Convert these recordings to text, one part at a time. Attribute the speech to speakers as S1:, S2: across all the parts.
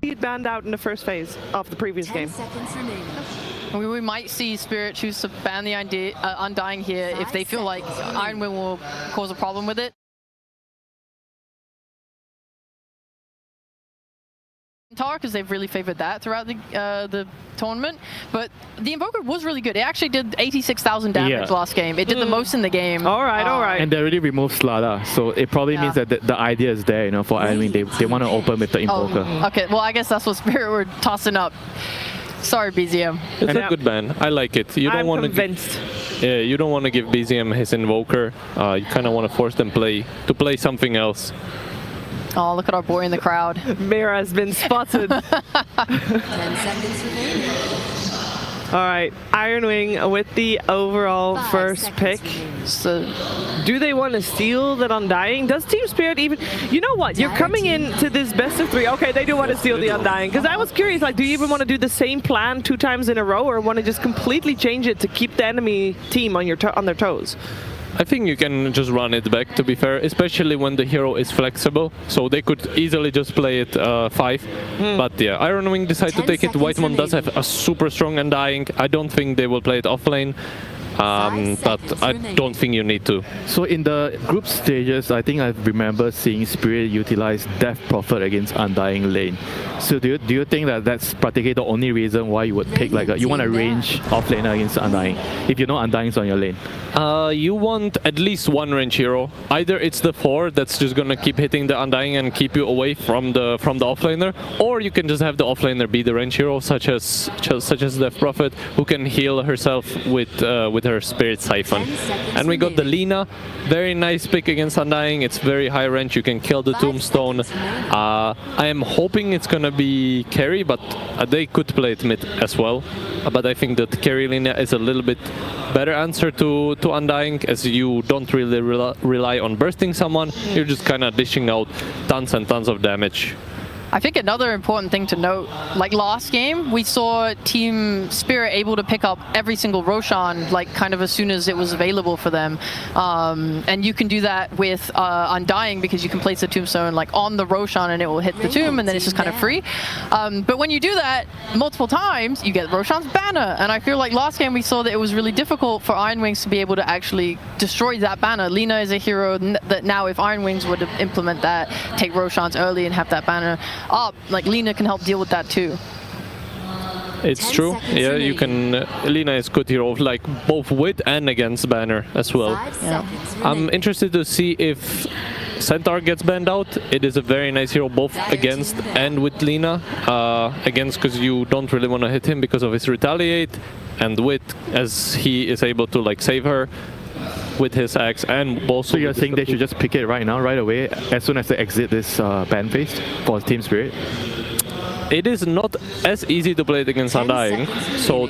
S1: get banned out in the first phase of the previous game.
S2: We might see Spirit choose to ban the Undying here if they feel like Iron Wing will cause a problem with it. Because they've really favored that throughout the tournament, but the Invoker was really good. It actually did 86,000 damage last game. It did the most in the game.
S1: All right.
S3: And they already removed Slada, so it probably means that the idea is there, you know, for Iron Wing. They want to open with the Invoker.
S2: Okay, well I guess that's what Spirit were tossing up. Sorry, BZM.
S4: It's a good ban. I like it. You don't want to. Yeah, you don't want to give BZM his Invoker. You kind of want to force them to play something else.
S2: Oh, look at our boy in the crowd.
S1: Mira has been spotted.
S5: 10 seconds remaining.
S1: All right, Iron Wing with the overall first pick. So, do they want to steal that Undying? Does Team Spirit even... You know what? You're coming into this best of 3. Okay, they do want to steal the Undying. Because I was curious, like, do you even want to do the same plan 2 times in a row, or want to just completely change it to keep the enemy team on their toes?
S4: I think you can just run it back, to be fair, especially when the hero is flexible. So they could easily just play it 5. But yeah, Iron Wing decided to take it. Whitemon does have a super strong Undying. I don't think they will play it offlane. But I don't think you need to.
S3: So in the group stages, I think I remember seeing Spirit utilize Death Prophet against Undying lane. So do you think that that's practically the only reason why you would pick like you want a range offlaner against Undying if you know Undying's on your lane?
S4: You want at least one range hero. Either it's the 4 that's just gonna keep hitting the Undying and keep you away from the offlaner, or you can just have the offlaner be the range hero, such as Death Prophet, who can heal herself with her Spirit Siphon. And we got the Lina, very nice pick against Undying. It's very high range, you can kill the Tombstone. I am hoping it's gonna be carry, but they could play it mid as well. But I think that carry Lina is a little bit better answer to Undying, as you don't really rely on bursting someone, you're just kind of dishing out tons and tons of damage.
S2: I think another important thing to note, like last game, we saw Team Spirit able to pick up every single Roshan, like kind of as soon as it was available for them. And you can do that with Undying because you can place a Tombstone like on the Roshan and it will hit the tomb and then it's just kind of free. But when you do that multiple times, you get Roshan's banner. And I feel like last game we saw that it was really difficult for Iron Wings to be able to actually destroy that banner. Lina is a hero that now if Iron Wings would implement that, take Roshan's early and have that banner up, like Lina can help deal with that too.
S4: It's true. Yeah, you can. Lina is good hero, like both with and against banner as well. I'm interested to see if Centaur gets banned out. It is a very nice hero both against and with Lina. Against because you don't really want to hit him because of his retaliate, and with as he is able to like save her with his axe, and also...
S3: So you're saying they should just pick it right now, right away, as soon as they exit this ban phase for Team Spirit?
S4: It is not as easy to play it against Undying, so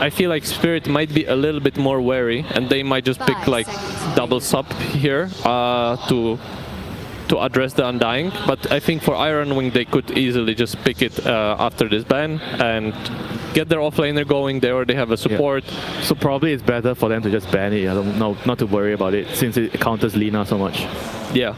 S4: I feel like Spirit might be a little bit more wary, and they might just pick like double sub here to address the Undying. But I think for Iron Wing they could easily just pick it after this ban and get their offlaner going. They already have a support.
S3: Yeah. So probably it's better for them to just ban it. I don't know, not to worry about it since it counters Lina so much.
S4: Yeah.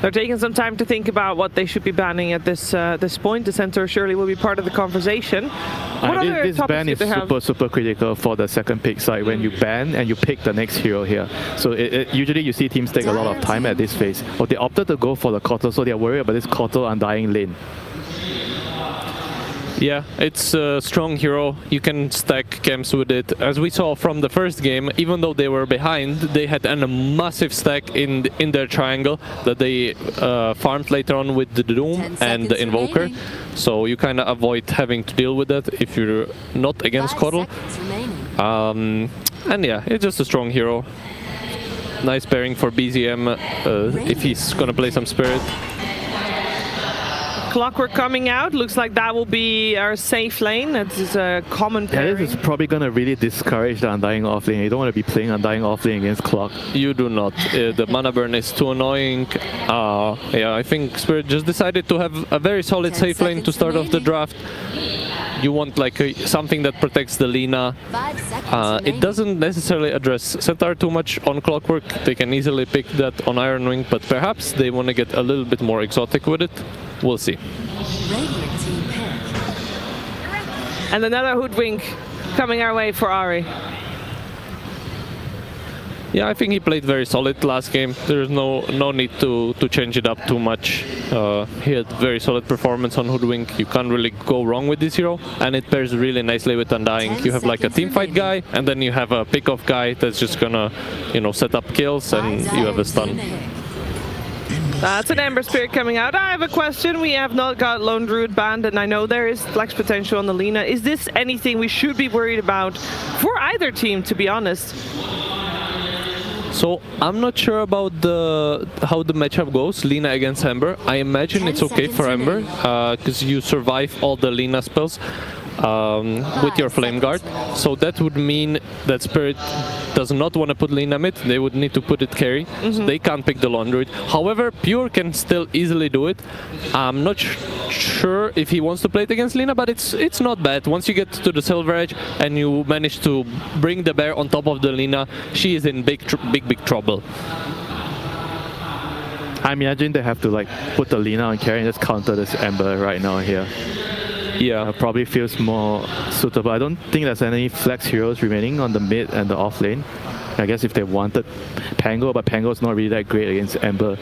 S1: They're taking some time to think about what they should be banning at this point. The center surely will be part of the conversation. What other
S3: this ban is super critical for the second pick side when you ban and you pick the next hero here. So usually you see teams take a lot of time at this phase. But they opted to go for the Quarter, so they're worried about this Quarter Undying lane.
S4: Yeah, it's a strong hero. You can stack camps with it. As we saw from the first game, even though they were behind, they had a massive stack in their triangle that they farmed later on with the Doom and the Invoker. So you kind of avoid having to deal with that if you're not against Coddle. And yeah, it's just a strong hero. Nice pairing for BZM if he's gonna play some Spirit.
S1: Clockwork coming out. Looks like that will be our safe lane. That is a common pairing.
S3: Yeah, this is probably going to really discourage the Undying offlane. You don't want to be playing Undying offlane against Clock.
S4: You do not. The mana burn is too annoying. Yeah, I think Spirit just decided to have a very solid safe lane to start off the draft. You want like something that protects the Lina. It doesn't necessarily address Centaur too much on Clockwork. They can easily pick that on Iron Wing, but perhaps they want to get a little bit more exotic with it. we'll see.
S5: Radiant team pick.
S1: And another hoodwink coming our way for Ari.
S4: Yeah, I think he played very solid last game. There's no need to change it up too much. He had very solid performance on Hoodwink. You can't really go wrong with this hero, and it pairs really nicely with Undying. You have like a team fight guy, and then you have a pick-off guy that's just gonna, you know, set up kills, and you have a stun.
S1: That's an Ember Spirit coming out. I have a question. We have not got Lone Druid banned, and I know there is flex potential on the Lina. Is this anything we should be worried about for either team, to be honest?
S4: So I'm not sure about how the matchup goes, Lina against Ember. I imagine it's okay for Ember because you survive all the Lina spells with your Flame Guard. So that would mean that Spirit does not want to put Lina mid. They would need to put it carry. So they can't pick the Lone Druid. However, Pure can still easily do it. I'm not sure if he wants to play it against Lina, but it's not bad. Once you get to the Silver Edge and you manage to bring the bear on top of the Lina, she is in big trouble.
S3: I imagine they have to like put the Lina on carry and just counter this Ember right now here.
S4: Yeah,
S3: Probably feels more suitable. I don't think there's any flex heroes remaining on the mid and the off lane. I guess if they wanted Pango, but Pango's not really that great against Ember.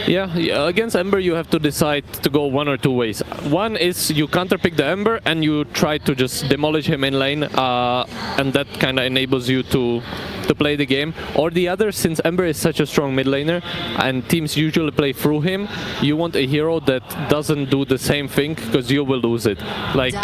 S4: Yeah, against Ember you have to decide to go one or two ways. One is you counterpick the Ember and you try to just demolish him in lane, and that kind of enables you to play the game. Or the other, since Ember is such a strong mid laner and teams usually play through him, you want a hero that doesn't do the same thing because you will lose it. Like,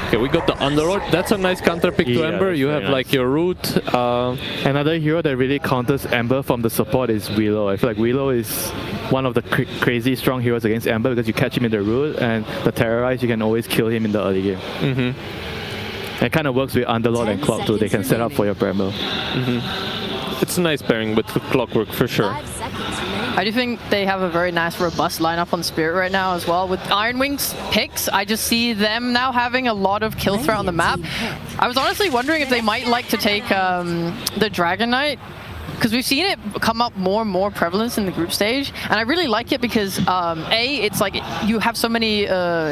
S4: okay, we got the Underlord. That's a nice counterpick to Ember. You have like your root.
S3: Another hero that really counters Ember from the support is Willow. I feel like Willow is one of the crazy strong heroes against Ember because you catch him in the root and the Terrorize, you can always kill him in the early game. It kind of works with Underlord and Clock too. They can set up for your Bramble.
S4: It's a nice pairing with Clockwork for sure.
S2: I do think they have a very nice, robust lineup on Spirit right now as well. With Iron Wings picks, I just see them now having a lot of kill threat on the map. I was honestly wondering if they might like to take the Dragon Knight, because we've seen it come up more and more prevalence in the group stage, and I really like it because A, it's like you have so many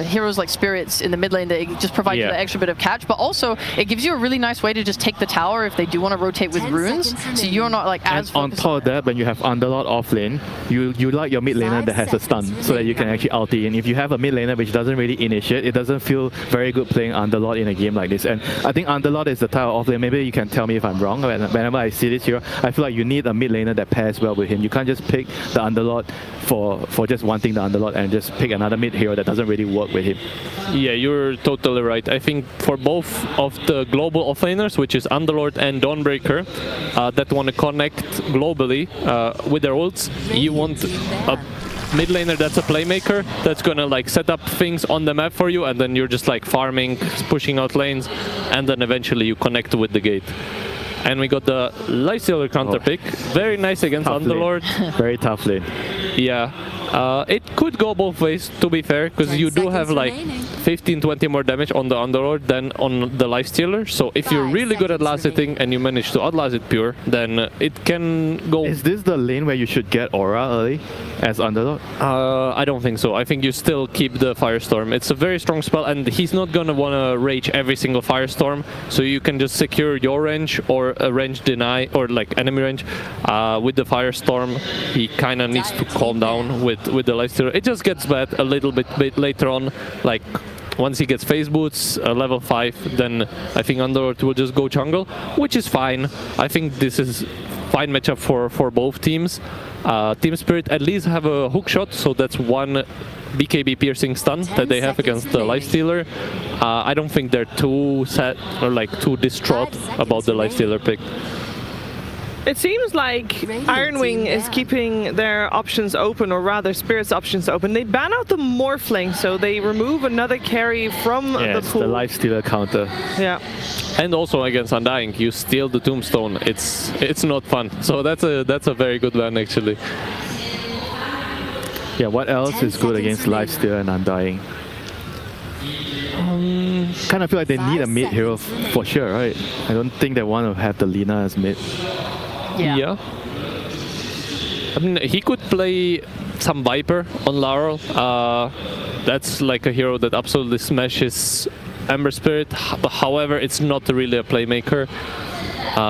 S2: heroes like Spirits in the mid lane that it just provides you the extra bit of catch, but also it gives you a really nice way to just take the tower if they do want to rotate with runes, so you're not like as
S3: and on top of that, when you have Underlord off lane, you like your mid laner that has a stun so that you can actually ulti. And if you have a mid laner which doesn't really initiate, it doesn't feel very good playing Underlord in a game like this. And I think Underlord is the type of off lane, maybe you can tell me if I'm wrong, whenever I see this hero, I feel like you need a mid laner that pairs well with him. You can't just pick the Underlord for just wanting the Underlord and just pick another mid hero that doesn't really work with him.
S4: Yeah, you're totally right. I think for both of the global offlaners, which is Underlord and Dawnbreaker, that want to connect globally with their ults, you want a mid laner that's a playmaker, that's gonna like set up things on the map for you, and then you're just like farming, pushing out lanes, and then eventually you connect with the gate. And we got the Lifestealer counter pick. Very nice against Underlord.
S3: Very tough lane.
S4: Yeah. It could go both ways, to be fair, because you do have like 15-20 more damage on the Underlord than on the Lifestealer. So if you're really good at last hitting and you manage to outlast it pure, then it can go.
S3: Is this the lane where you should get Aura early as Underlord?
S4: I don't think so. I think you still keep the Firestorm. It's a very strong spell, and he's not gonna want to rage every single Firestorm. So you can just secure your range or a range deny or like enemy range with the Firestorm. He kind of needs to calm down with the Lifestealer. It just gets bad a little bit later on. Like once he gets phase boots, level 5, then I think Underlord will just go jungle, which is fine. I think this is fine matchup for both teams. Team Spirit at least have a hook shot, so that's one BKB piercing stun that they have against the Lifestealer. I don't think they're too sad or like too distraught about the Lifestealer pick.
S1: It seems like Ironwing is keeping their options open, or rather Spirit's options open. They ban out the Morphling, so they remove another carry from the pool.
S3: The Lifestealer counter.
S1: Yeah.
S4: And also against Undying, you steal the Tombstone. It's not fun. So that's a very good ban actually.
S3: Yeah, what else is good against Lifestealer and Undying? Kind of feel like they need a mid hero for sure, right? I don't think they want to have the Lina as mid.
S2: Yeah.
S4: I mean, he could play some Viper on Laurel. That's like a hero that absolutely smashes Ember Spirit. However, it's not really a playmaker.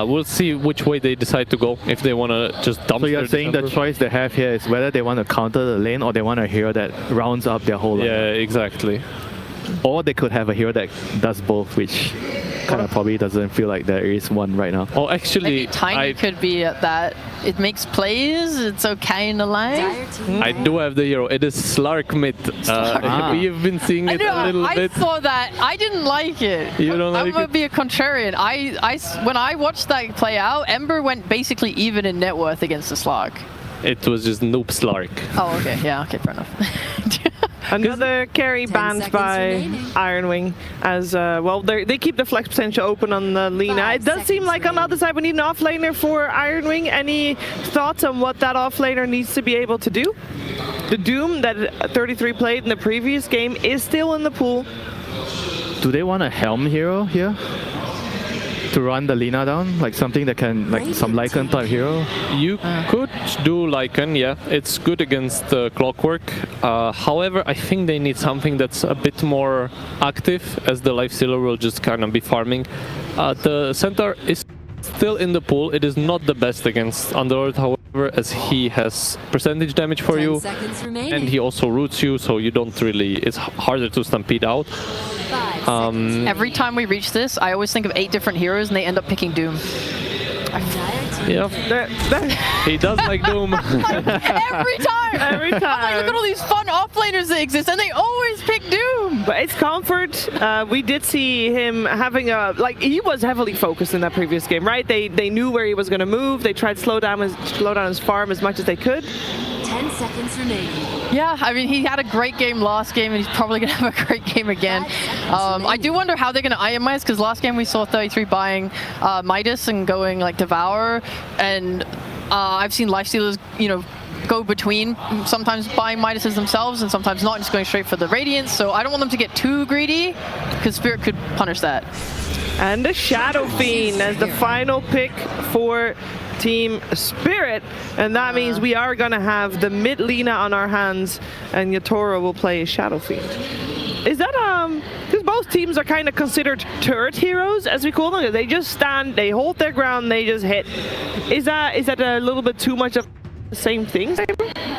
S4: We'll see which way they decide to go, if they want to just dump.
S3: So you're saying the choice they have here is whether they want to counter the lane or they want a hero that rounds up their whole line.
S4: Yeah, exactly.
S3: Or they could have a hero that does both, which kind of probably doesn't feel like there is one right now.
S4: Oh, actually,
S2: Maybe Tiny could be at that. It makes plays, it's okay in the line.
S5: Dire team
S4: I do have the hero. It is Slark mid. You've been seeing it a little
S2: I
S4: bit.
S2: saw that. I didn't like it.
S4: You don't like
S2: I'm gonna
S4: it?
S2: be a contrarian. When I watched that play out, Ember went basically even in net worth against the Slark.
S4: It was just noob Slark.
S2: Oh, okay. Yeah, okay, fair enough.
S1: Another carry
S5: 10
S1: banned
S5: seconds
S1: by
S5: remaining.
S1: Ironwing as well. They keep the flex potential open on the Lina.
S5: 5
S1: It does seem
S5: seconds
S1: like on the other side we need an offlaner for Ironwing. Any thoughts on what that offlaner needs to be able to do? The Doom that 33 played in the previous game is still in the pool.
S3: Do they want a Helm hero here? To run the Lina down? Like something that can, like some Lycan type hero?
S4: You could do Lycan, yeah. It's good against Clockwork. However, I think they need something that's a bit more active, as the Lifestealer will just kind of be farming. The Centaur is still in the pool. It is not the best against Underlord, however, as he has percentage damage for
S5: 10
S4: you.
S5: seconds remaining.
S4: And he also roots you, so you don't really... It's harder to stampede out.
S5: 5 seconds.
S2: Every time we reach this, I always think of 8 different heroes and they end up picking Doom.
S5: Dire team
S4: Yeah, he does like Doom.
S2: Every time!
S1: Every
S2: I'm like,
S1: time.
S2: look at all these fun offlaners that exist and they always pick Doom!
S1: But it's comfort. We did see him having a, like, he was heavily focused in that previous game, right? They knew where he was going to move. They tried to slow down his farm as much as they could.
S5: 10 seconds remaining.
S2: Yeah, I mean, he had a great game last game, and he's probably going to have a great game again. I do wonder how they're going to itemize, because last game we saw 33 buying Midas and going, like, Devour, and I've seen Lifestealers, you know, go between sometimes buying Midases themselves and sometimes not, just going straight for the Radiance, so I don't want them to get too greedy, because Spirit could punish that.
S1: And the Shadow Fiend as the final pick for Team Spirit, and that means we are going to have the mid Lina on our hands, and Yatoro will play Shadow Fiend. Is that because both teams are kind of considered turret heroes, as we call them? They just stand, they hold their ground, they just hit. Is that a little bit too much of the same thing?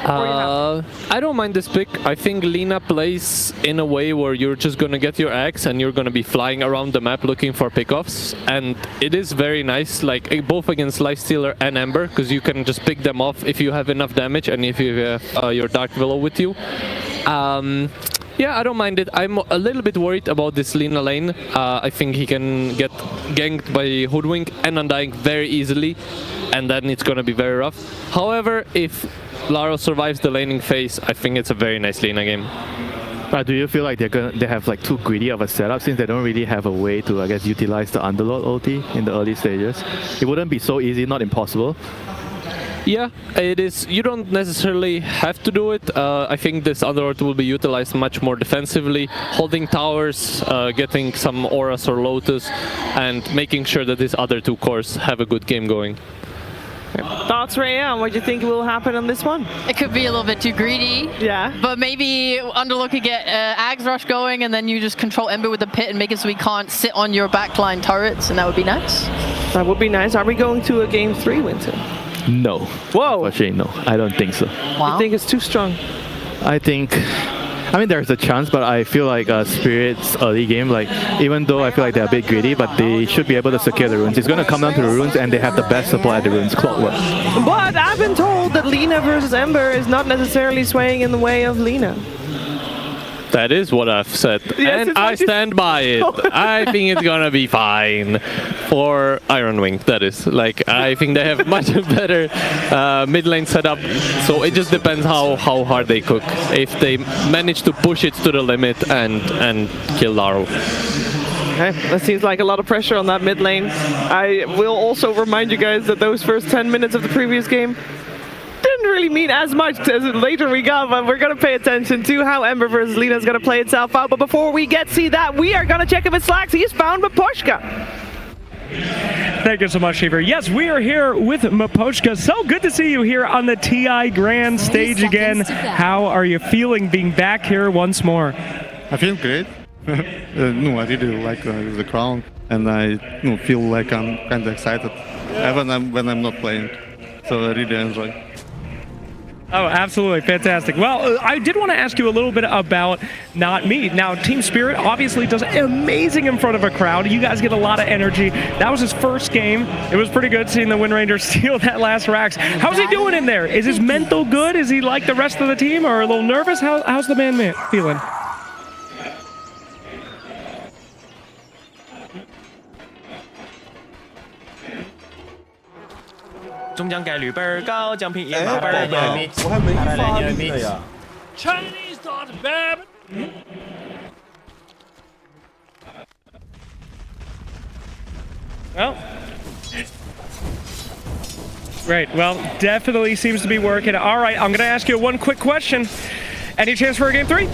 S4: I don't mind this pick. I think Lina plays in a way where you're just gonna get your axe and you're gonna be flying around the map looking for pickoffs, and it is very nice, like both against Lifestealer and Ember, because you can just pick them off if you have enough damage and if you have your Dark Willow with you. Yeah, I don't mind it. I'm a little bit worried about this Lina lane. I think he can get ganked by Hoodwink and Undying very easily, and then it's gonna be very rough. However, if Laro survives the laning phase, I think it's a very nice Lina game.
S3: Do you feel like they have like too greedy of a setup, since they don't really have a way to, I guess, utilize the Underlord ulti in the early stages? It wouldn't be so easy, not impossible.
S4: Yeah, it is. You don't necessarily have to do it. I think this Underlord will be utilized much more defensively, holding towers, getting some auras or lotus, and making sure that these other two cores have a good game going.
S1: Thoughts, Rhea, on what you think will happen on this one?
S2: It could be a little bit too greedy.
S1: Yeah.
S2: But maybe Underlord could get Ags Rush going, and then you just control Ember with the pit and make it so he can't sit on your backline turrets, and that would be nice.
S1: That would be nice. Are we going to a game 3, Winter?
S3: No.
S1: Whoa!
S3: Unfortunately, no. I don't think so.
S2: Wow.
S1: I think it's too strong.
S3: I mean, there's a chance, but I feel like Spirit's early game, like, even though I feel like they're a bit greedy, but they should be able to secure the runes. It's going to come down to the runes, and they have the best support at the runes, Clockwork.
S1: But I've been told that Lina versus Ember is not necessarily swaying in the way of Lina.
S4: That is what I've said,
S1: Yes,
S4: and
S1: it's
S4: I
S1: what you
S4: stand by it. I think it's gonna be fine for Ironwing. That is, like, I think they have much better mid lane setup. So it just depends how hard they cook. If they manage to push it to the limit and kill Laro.
S1: Okay, that seems like a lot of pressure on that mid lane. I will also remind you guys that those first 10 minutes of the previous game didn't really mean as much as later we got, but we're going to pay attention to how Ember versus Lina is going to play itself out. But before we see that, we are going to check if it slacks. He's found Maposhka.
S6: Thank you so much, Shiver. Yes, we are here with Mapochka. So good to see you here on the TI Grand stage again. How are you feeling being back here once more?
S7: I feel great. No, I really like the crown, and I feel like I'm kind of excited, even when I'm not playing. So I really enjoy.
S6: Oh, absolutely. Fantastic. Well, I did want to ask you a little bit about Not Me. Now, Team Spirit obviously does amazing in front of a crowd. You guys get a lot of energy. That was his first game. It was pretty good seeing the Wind Ranger steal that last Rax. How's he doing in there? Is his mental good? Is he like the rest of the team or a little nervous? How's the man feeling?
S8: Chinese Dota, baby.
S6: Well, great. Well, definitely seems to be working. All right, I'm going to ask you one quick question. Any chance for a game 3?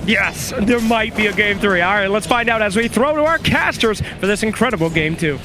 S6: Yes, there might be a game 3. All right, let's find out as we throw to our casters for this incredible game 2.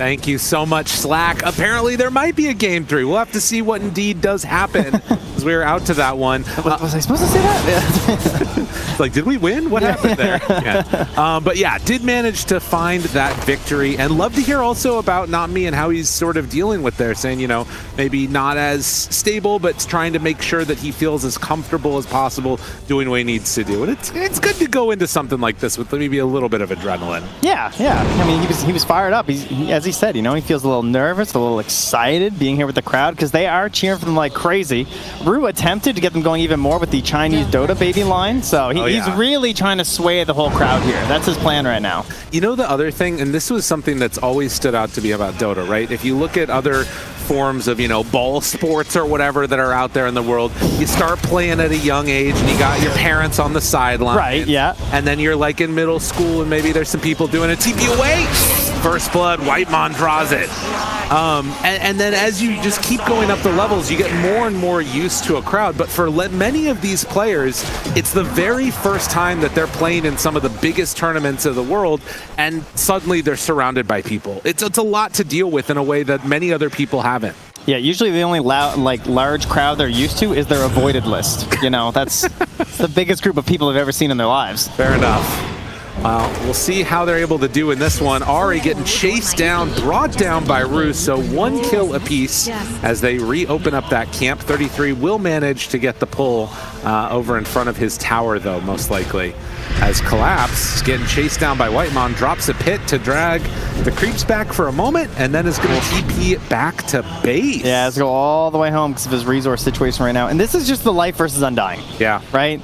S9: Thank you so much, Slack. Apparently, there might be a game 3. We'll have to see what indeed does happen, as we're out to that one.
S10: Was I supposed to say that?
S9: It's like, did we win? What happened there? Yeah. But yeah, did manage to find that victory, and love to hear also about Not Me and how he's sort of dealing with there, saying, you know, maybe not as stable, but trying to make sure that he feels as comfortable as possible doing what he needs to do. And it's good to go into something like this with maybe a little bit of adrenaline.
S10: Yeah. I mean, he was fired up. As he said, you know, he feels a little nervous, a little excited being here with the crowd because they are cheering for them like crazy. Rue attempted to get them going even more with the Chinese Dota baby line, so he's really trying to sway the whole crowd here. That's his plan right now.
S9: You know, the other thing, and this was something that's always stood out to me about Dota, right? If you look at other forms of, you know, ball sports or whatever that are out there in the world, you start playing at a young age and you got your parents on the sideline.
S10: Right, yeah.
S9: And then you're like in middle school and maybe there's some people doing a TP away. First blood, Whitemon draws it. And then as you just keep going up the levels, you get more and more used to a crowd. But for many of these players, it's the very first time that they're playing in some of the biggest tournaments of the world, and suddenly they're surrounded by people. It's a lot to deal with in a way that many other people haven't.
S10: Yeah, usually the only large crowd they're used to is their avoided list. You know, that's the biggest group of people they've ever seen in their lives.
S9: Fair enough. We'll see how they're able to do in this one. Ari getting chased down, brought down by Ruse, so 1 kill apiece as they reopen up that camp. 33 will manage to get the pull over in front of his tower, though, most likely. As Collapse, getting chased down by Whitemon, drops a pit to drag the creeps back for a moment, and then is going to TP it back to base.
S10: Yeah, let's go all the way home because of his resource situation right now. And this is just the life versus Undying.
S9: Yeah.
S10: Right?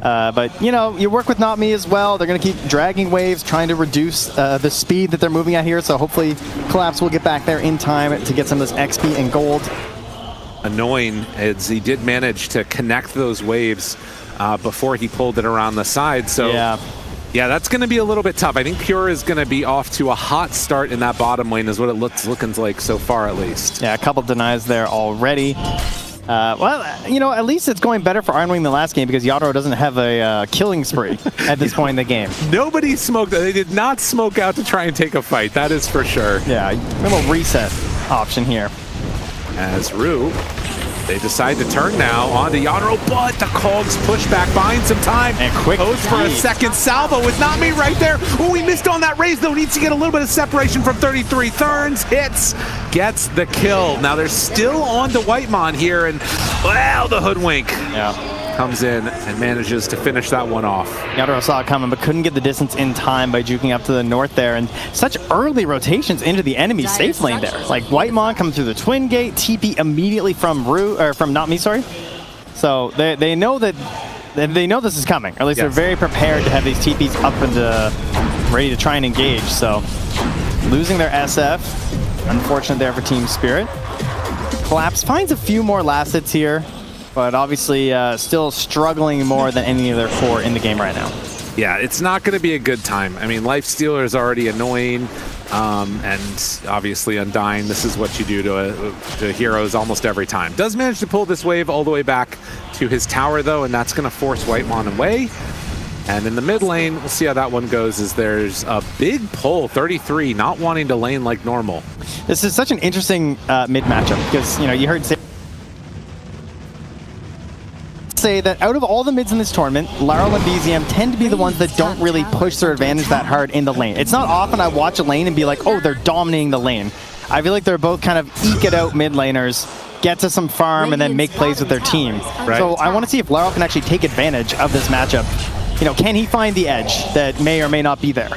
S10: But, you know, you work with Not Me as well. They're going to keep dragging waves, trying to reduce the speed that they're moving at here. So hopefully Collapse will get back there in time to get some of this XP and gold.
S9: Annoying as he did manage to connect those waves before he pulled it around the side. So yeah, that's going to be a little bit tough. I think Pure is going to be off to a hot start in that bottom lane is what it looking like so far, at least.
S10: Yeah, a couple denies there already. Well, you know, at least it's going better for Iron Wing than the last game because Yadro doesn't have a killing spree at this point in the game.
S9: Nobody smoked. They did not smoke out to try and take a fight. That is for sure.
S10: Yeah, a little reset option here.
S9: As Rue, they decide to turn now onto Yadro, but the Cogs push back, buying some time.
S10: And quick
S9: goes for a second salvo with Not Me right there. Oh, he missed on that raise, though. Needs to get a little bit of separation from 33. Thurns hits, gets the kill. Now they're still on to Whitemon here, and well, the Hoodwink comes in and manages to finish that one off.
S10: Yadro saw it coming, but couldn't get the distance in time by juking up to the north there, and such early rotations into the enemy safe lane there. Like Whitemon coming through the twin gate, TP immediately from Not Me, sorry. So they know that they know this is coming, or at least they're very prepared to have these TPs up and ready to try and engage. So losing their SF, unfortunate there for Team Spirit. Collapse finds a few more last hits here, but obviously still struggling more than any of their core in the game right now.
S9: Yeah, it's not going to be a good time. I mean, Lifestealer is already annoying, and obviously Undying, this is what you do to heroes almost every time. Does manage to pull this wave all the way back to his tower, though, and that's going to force Whitemon away. And in the mid lane, we'll see how that one goes, as there's a big pull, 33, not wanting to lane like normal.
S10: This is such an interesting mid matchup because, you know, you heard say that out of all the mids in this tournament, Laryl and BZM tend to be the ones that don't really push their advantage that hard in the lane. It's not often I watch a lane and be like, oh, they're dominating the lane. I feel like they're both kind of eke it out mid laners, get to some farm, and then make plays with their team.
S9: Right.
S10: So I want to see if Laryl can actually take advantage of this matchup. You know, can he find the edge that may or may not be there?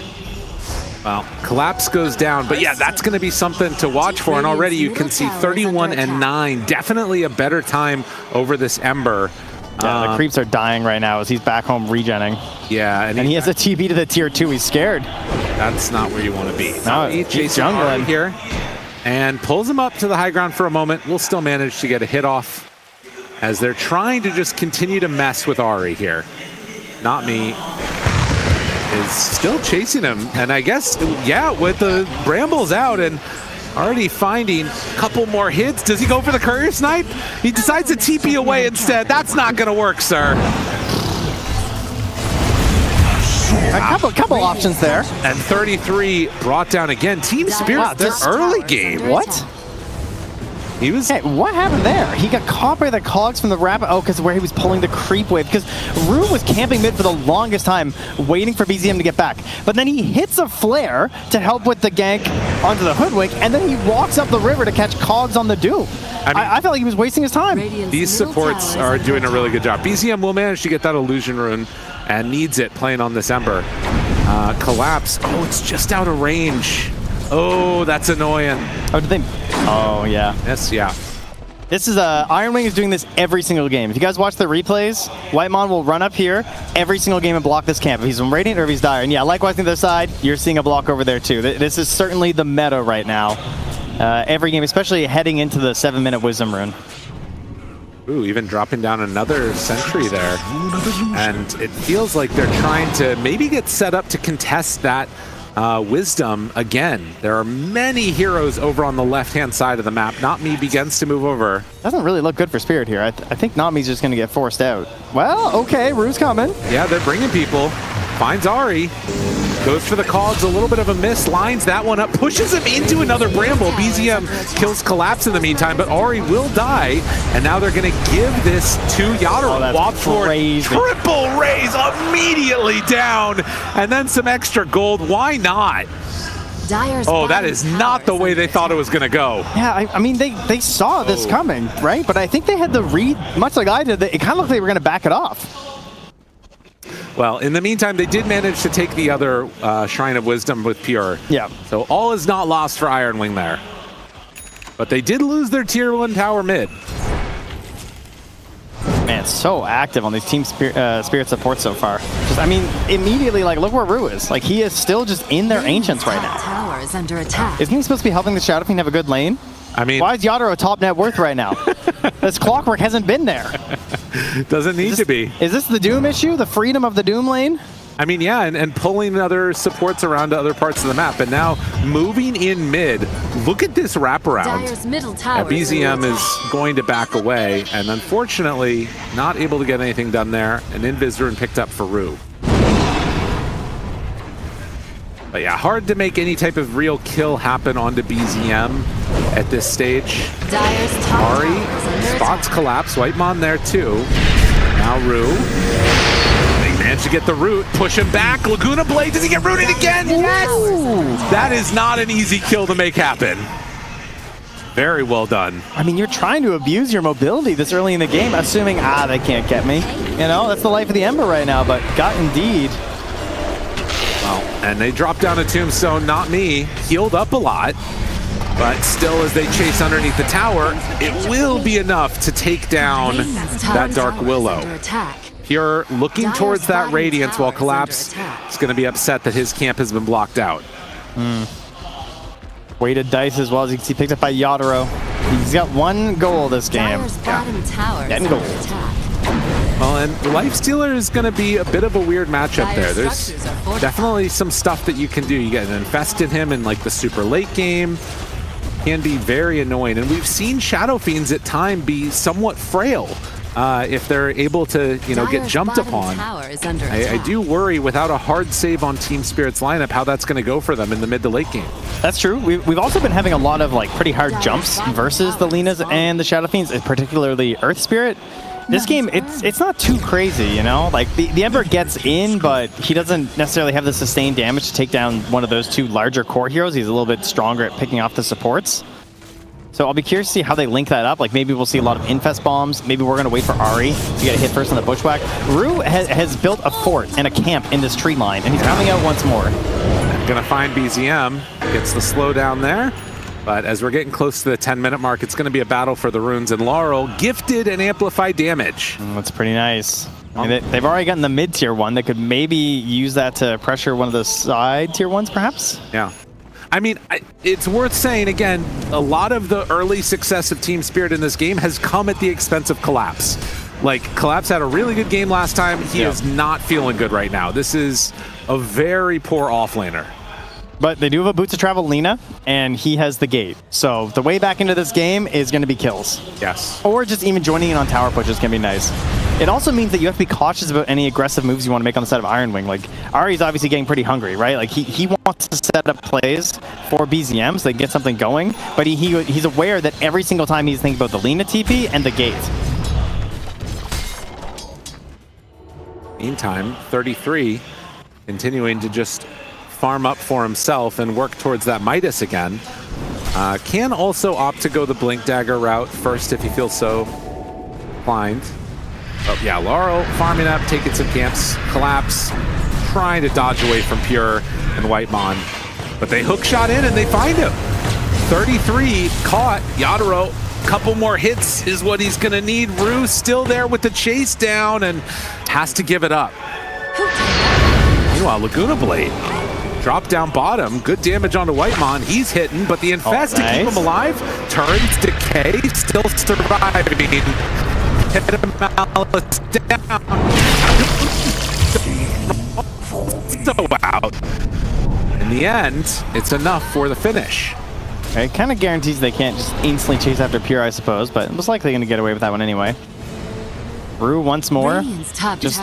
S9: Well, Collapse goes down, but yeah, that's going to be something to watch for. And already you can see 31 and 9, definitely a better time over this Ember.
S10: Yeah, the creeps are dying right now as he's back home regening.
S9: Yeah,
S10: and he has a TP to the tier 2. He's scared.
S9: That's not where you want to be.
S10: No,
S9: He
S10: he's
S9: chases
S10: jungling
S9: Ari here and pulls him up to the high ground for a moment. We'll still manage to get a hit off as they're trying to just continue to mess with Ari here. Not Me is still chasing him, and I guess, yeah, with the brambles out and already finding a couple more hits. Does he go for the courier snipe? He decides to TP away instead. That's not going to work, sir.
S10: A couple options there.
S9: And 33 brought down again. Team Spirit, their early game.
S10: What?
S9: He was.
S10: Hey, what happened there? He got caught by the cogs from the rapid. Oh, because where he was pulling the creep wave. Because Rue was camping mid for the longest time, waiting for BZM to get back. But then he hits a flare to help with the gank onto the Hoodwink, and then he walks up the river to catch cogs on the Doom. I felt like he was wasting his time.
S9: These supports are doing a really good job. BZM will manage to get that illusion rune and needs it playing on this Ember. Collapse. Oh, it's just out of range. Oh, that's annoying.
S10: Oh, did they? Oh, yeah.
S9: Yes, yeah.
S10: This is Iron Wing is doing this every single game. If you guys watch the replays, Whitemon will run up here every single game and block this camp. If he's Radiant or if he's Dire. And yeah, likewise on the other side, you're seeing a block over there too. This is certainly the meta right now. Every game, especially heading into the 7-minute Wisdom Rune.
S9: Ooh, even dropping down another sentry there. And it feels like they're trying to maybe get set up to contest that Wisdom again. There are many heroes over on the left-hand side of the map. Not Me begins to move over.
S10: Doesn't really look good for Spirit here. I think Not Me's just going to get forced out. Well, okay, Rue's coming.
S9: Yeah, they're bringing people. Finds Ari. Goes for the cogs, a little bit of a miss, lines that one up, pushes him into another bramble. BZM kills Collapse in the meantime, but Ari will die, and now they're going to give this to Yadro. Walk forward, triple raise, immediately down, and then some extra gold. Why not? Oh, that is not the way they thought it was going to go.
S10: Yeah, I mean, they saw this coming, right? But I think they had the read, much like I did, it kind of looked like they were going to back it off.
S9: Well, in the meantime, they did manage to take the other Shrine of Wisdom with Pure.
S10: Yeah.
S9: So all is not lost for Iron Wing there. But they did lose their tier 1 tower mid.
S10: Man, so active on these Team Spirit supports so far. Just, I mean, immediately, like, look where Rue is. Like, he is still just in their Ancients right now.
S5: Tower is under attack.
S10: Isn't he supposed to be helping the Shadow Fiend have a good lane?
S9: I mean,
S10: why is Yadro a top net worth right now? This clockwork hasn't been there.
S9: Doesn't need to be.
S10: Is this the Doom issue? The freedom of the Doom lane?
S9: I mean, yeah, and pulling other supports around to other parts of the map. And now moving in mid, look at this wraparound.
S5: Dire's middle tower
S9: BZM is going to back away, and unfortunately, not able to get anything done there. An Invis rune picked up for Rue. But yeah, hard to make any type of real kill happen onto BZM at this stage.
S5: Dire's top
S9: Ari spots Collapse, Whitemon there too. Now Rue. They managed to get the root, push him back. Laguna Blade, does he get rooted again? Yes! That is not an easy kill to make happen. Very well done.
S10: I mean, you're trying to abuse your mobility this early in the game, assuming, they can't get me. You know, that's the life of the Ember right now, but got indeed.
S9: Well, and they drop down a tombstone, Not Me, healed up a lot, but still as they chase underneath the tower, it will be enough to take down that Dark Willow. Pure looking towards that Radiance while Collapse is going to be upset that his camp has been blocked out.
S10: Weighted dice as well, as you can see, picked up by Yadro. He's got 1 goal this game. Getting gold.
S9: Well, and Lifestealer is going to be a bit of a weird matchup there. There's definitely some stuff that you can do. You get an Infest in him in like the super late game. Can be very annoying. And we've seen Shadow Fiends at time be somewhat frail if they're able to, you know, get jumped upon. I do worry without a hard save on Team Spirit's lineup how that's going to go for them in the mid to late game.
S10: That's true. We've also been having a lot of like pretty hard jumps versus the Linas and the Shadow Fiends, particularly Earth Spirit. This game, it's not too crazy, you know? Like, the Ember gets in, but he doesn't necessarily have the sustained damage to take down one of those two larger core heroes. He's a little bit stronger at picking off the supports. So I'll be curious to see how they link that up. Like, maybe we'll see a lot of Infest bombs. Maybe we're going to wait for Ari to get a hit first on the Bushwhack. Rue has built a fort and a camp in this tree line, and he's coming out once more.
S9: Going to find BZM. Gets the slowdown there. But as we're getting close to the 10-minute mark, it's going to be a battle for the runes. And Laurel gifted and amplified damage.
S10: That's pretty nice. I mean, they've already gotten the mid-tier one. They could maybe use that to pressure one of the side-tier ones, perhaps?
S9: Yeah. I mean, it's worth saying, again, a lot of the early success of Team Spirit in this game has come at the expense of Collapse. Like, Collapse had a really good game last time. He is not feeling good right now. This is a very poor offlaner.
S10: But they do have a Boots of Travel Lina, and he has the gate. So the way back into this game is going to be kills.
S9: Yes.
S10: Or just even joining in on tower pushes can be nice. It also means that you have to be cautious about any aggressive moves you want to make on the side of Iron Wing. Like, Ari's obviously getting pretty hungry, right? Like, he wants to set up plays for BZM so they can get something going, but he's aware that every single time he's thinking about the Lina TP and the gate.
S9: Meantime, 33 continuing to just farm up for himself and work towards that Midas again. Can also opt to go the Blink Dagger route first if he feels so inclined. Oh yeah, Laurel farming up, taking some camps. Collapse, trying to dodge away from Pure and Whitemon. But they hook shot in and they find him. 33 caught. Yadaro, couple more hits is what he's gonna need. Rue still there with the chase down and has to give it up. Meanwhile, Laguna Blade drop down bottom, good damage onto Whitemon. He's hitting, but the Infest to keep him alive. Turns Decay, still surviving. Hit him Malice down. So out. In the end, it's enough for the finish.
S10: It kind of guarantees they can't just instantly chase after Pure, I suppose, but it was likely going to get away with that one anyway. Rue once more, just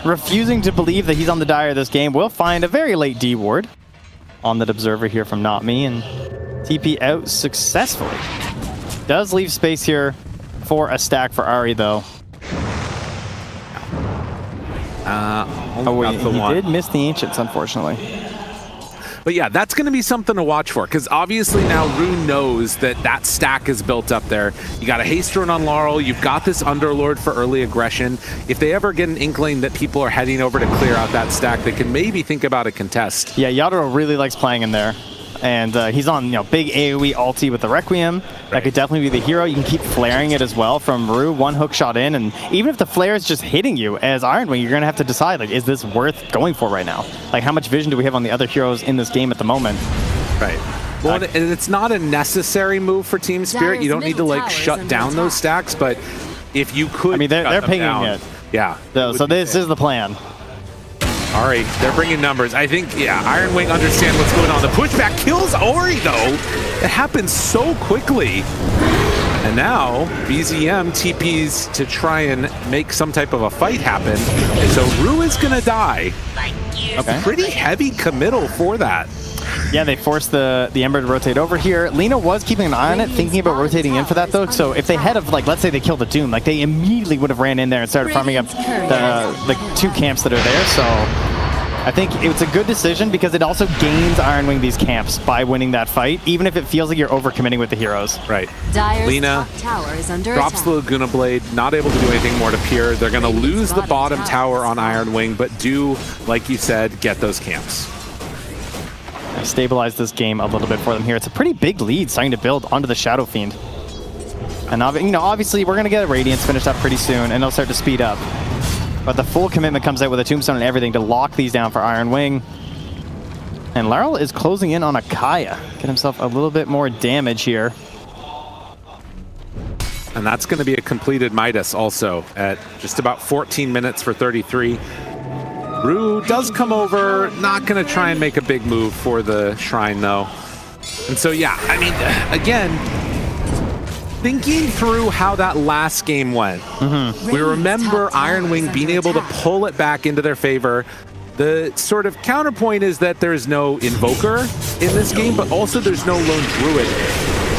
S10: refusing to believe that he's on the Dire this game. We'll find a very late D ward on that Observer here from Not Me and TP out successfully. Does leave space here for a stack for Ari though. He did miss the Ancients, unfortunately.
S9: But yeah, that's going to be something to watch for, because obviously now Rue knows that that stack is built up there. You got a haste rune on Laurel, you've got this Underlord for early aggression. If they ever get an inkling that people are heading over to clear out that stack, they can maybe think about a contest.
S10: Yeah, Yadaro really likes playing in there. And he's on, big AoE ulti with the Requiem. That could definitely be the hero. You can keep flaring it as well from Rue. One hook shot in, and even if the flare is just hitting you as Iron Wing, you're going to have to decide, like, is this worth going for right now? Like, how much vision do we have on the other heroes in this game at the moment?
S9: Right. Well, and it's not a necessary move for Team Spirit. You don't need to, like, shut down those stacks, but if you could,
S10: I mean, they're pinging it.
S9: Yeah.
S10: So this is the plan.
S9: All right, they're bringing numbers. I think, yeah, Iron Wing understand what's going on. The pushback kills Ori, though. It happens so quickly. And now, BZM TPs to try and make some type of a fight happen. And so Rue is going to die. A pretty heavy committal for that.
S10: Yeah, they forced the Ember to rotate over here. Lina was keeping an eye on it, thinking about rotating in for that, though. So if they had of, like, let's say they killed the Doom, like, they immediately would have ran in there and started farming up the two camps that are there. So I think it's a good decision because it also gains Iron Wing these camps by winning that fight, even if it feels like you're overcommitting with the heroes.
S9: Right. Lina drops the Laguna Blade, not able to do anything more to Pure. They're going to lose the bottom tower on Iron Wing, but do, like you said, get those camps.
S10: Stabilize this game a little bit for them here. It's a pretty big lead starting to build onto the Shadow Fiend. And obviously we're going to get a Radiance finished up pretty soon, and they'll start to speed up. But the full commitment comes out with a Tombstone and everything to lock these down for Iron Wing. And Laurel is closing in on a Kaya. Get himself a little bit more damage here.
S9: And that's going to be a completed Midas also at just about 14 minutes for 33. Rue does come over, not going to try and make a big move for the Shrine, though. And so, yeah, I mean, again, Thinking through how that last game went, we remember Iron Wing being able to pull it back into their favor. The sort of counterpoint is that there's no Invoker in this game, but also there's no Lone Druid.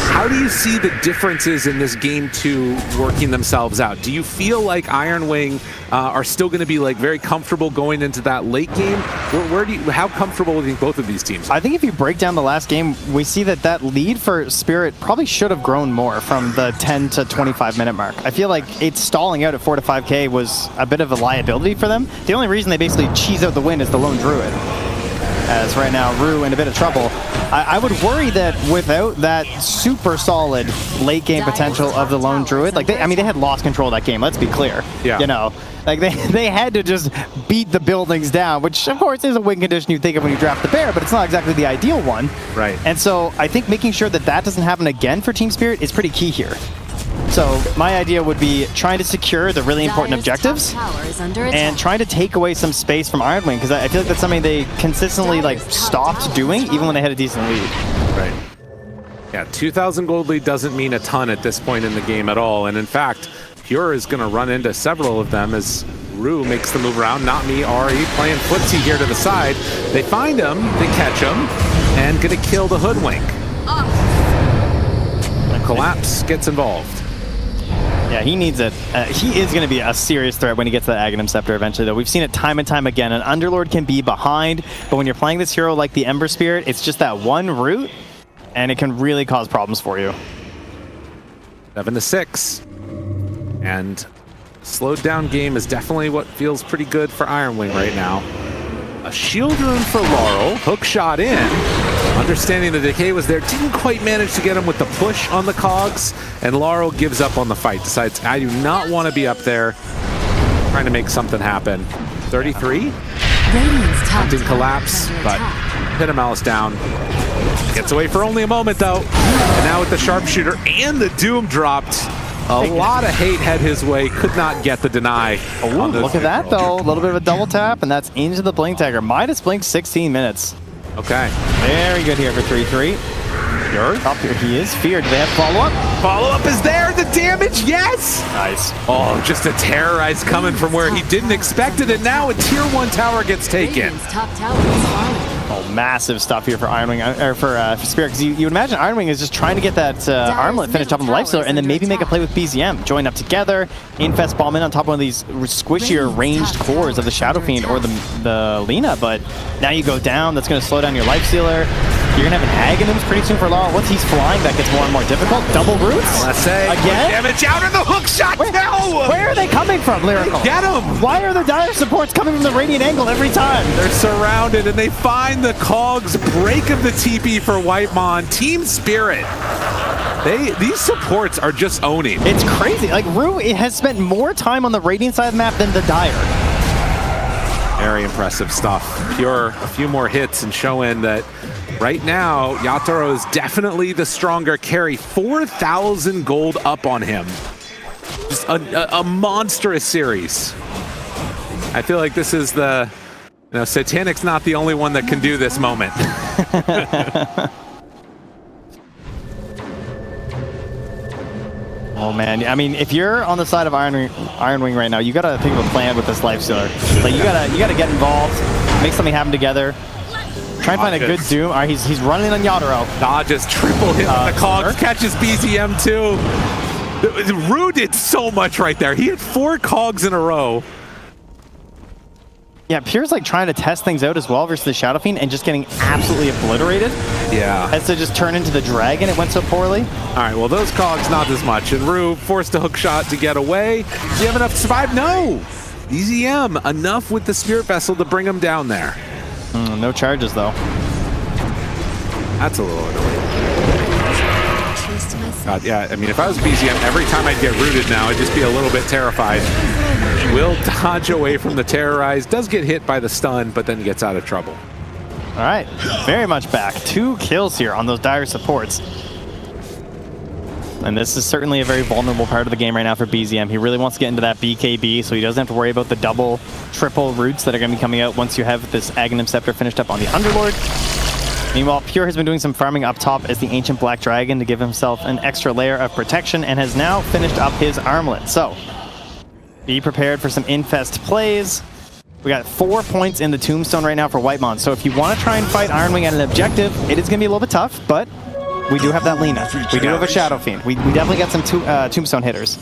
S9: How do you see the differences in this game two working themselves out? Do you feel like Iron Wing are still going to be like very comfortable going into that late game? How comfortable do you think both of these teams are?
S10: I think if you break down the last game, we see that lead for Spirit probably should have grown more from the 10 to 25 minute mark. I feel like it's stalling out at 4 to 5K was a bit of a liability for them. The only reason they basically cheese out the win is the Lone Druid. As right now, Rue in a bit of trouble. I would worry that without that super solid late game potential of the Lone Druid, like they had lost control of that game. Let's be clear.
S9: Yeah.
S10: You know, like they had to just beat the buildings down, which of course is a win condition you think of when you draft the bear, but it's not exactly the ideal one.
S9: Right.
S10: And so I think making sure that doesn't happen again for Team Spirit is pretty key here. So my idea would be trying to secure the really important objectives and trying to take away some space from Iron Wing, because I feel like that's something they consistently like stopped doing even when they had a decent lead.
S9: Right. Yeah, 2,000 gold lead doesn't mean a ton at this point in the game at all. And in fact, Pure is going to run into several of them as Rue makes the move around. Not me, Ari playing footsie here to the side. They find him, they catch him, and going to kill the Hoodwink. And Collapse gets involved.
S10: Yeah, he needs it. He is going to be a serious threat when he gets that Aghanim Scepter eventually, though. We've seen it time and time again. An Underlord can be behind, but when you're playing this hero like the Ember Spirit, it's just that one route, and it can really cause problems for you.
S9: 7 to 6. And slowed down game is definitely what feels pretty good for Iron Wing right now. A shield rune for Laurel. Hook shot in. Understanding the decay was there, didn't quite manage to get him with the push on the cogs, and Laurel gives up on the fight. Decides, I do not want to be up there trying to make something happen. 33. Attempting collapse, but hit him Alice down. Gets away for only a moment though. And now with the sharpshooter and the Doom dropped. A lot of hate head his way, could not get the deny.
S10: Oh, look at that though, a little bit of a double tap, and that's into the Blink Dagger. Midas Blink 16 minutes.
S9: Okay.
S10: Very good here for 3-3. Up here he is. Feared. Do they have follow-up?
S9: Follow-up is there. The damage, yes!
S10: Nice.
S9: Oh, just a terrorize coming from where he didn't expect it, and now a tier 1 tower gets taken.
S10: Oh, massive stuff here for Iron Wing, or for Spirit, because you would imagine Iron Wing is just trying to get that armlet finished up on the Lifestealer and then maybe make a play with BZM. Join up together, Infest Bomb in on top of one of these squishier ranged cores of the Shadow Fiend or the Lina, but now you go down, that's going to slow down your Lifestealer. You're going to have an Aghanims pretty soon for Laurel. Once he's flying, that gets more and more difficult. Double roots?
S9: Let's say,
S10: again?
S9: Damage out of the hook shot, no!
S10: Where are they coming from, Lyrical?
S9: Get him!
S10: Why are the dire supports coming from the radiant angle every time?
S9: They're surrounded, and they find the cogs break of the TP for Whitemon. Team Spirit. These supports are just owning.
S10: It's crazy. Like, Rue has spent more time on the radiant side of the map than the dire.
S9: Very impressive stuff. Pure, a few more hits and showing that right now, Yatoro is definitely the stronger carry. 4,000 gold up on him. Just a monstrous series. I feel like this is the, Satanic's not the only one that can do this moment.
S10: Oh man, I mean, if you're on the side of Iron Wing right now, you gotta think of a plan with this Lifestealer. Like you gotta get involved, make something happen together. Try and find a good Doom. All right, he's running on Yatoro.
S9: Dodges, triple hit on the cogs, catches BZM too. Rue did so much right there. He had 4 cogs in a row.
S10: Yeah, Pure's like trying to test things out as well versus the Shadow Fiend and just getting absolutely obliterated.
S9: Yeah.
S10: As to just turn into the dragon, it went so poorly.
S9: All right, well, those cogs, not as much. And Rue forced a hook shot to get away. Do you have enough to survive? No. BZM, enough with the Spirit Vessel to bring him down there.
S10: No charges, though.
S9: That's a little annoying. God, yeah, I mean, if I was BZM, every time I'd get rooted now, I'd just be a little bit terrified. Will dodge away from the terrorize, does get hit by the stun, but then gets out of trouble.
S10: All right, very much back. 2 kills here on those dire supports. And this is certainly a very vulnerable part of the game right now for BZM. He really wants to get into that BKB, so he doesn't have to worry about the double, triple roots that are going to be coming out once you have this Aghanim Scepter finished up on the Underlord. Meanwhile, Pure has been doing some farming up top as the Ancient Black Dragon to give himself an extra layer of protection and has now finished up his armlet. So, be prepared for some infest plays. We got 4 points in the Tombstone right now for Whitemon. So if you want to try and fight Ironwing at an objective, it is going to be a little bit tough, but we do have that Lina. We do have a Shadow Fiend. We definitely got some Tombstone hitters.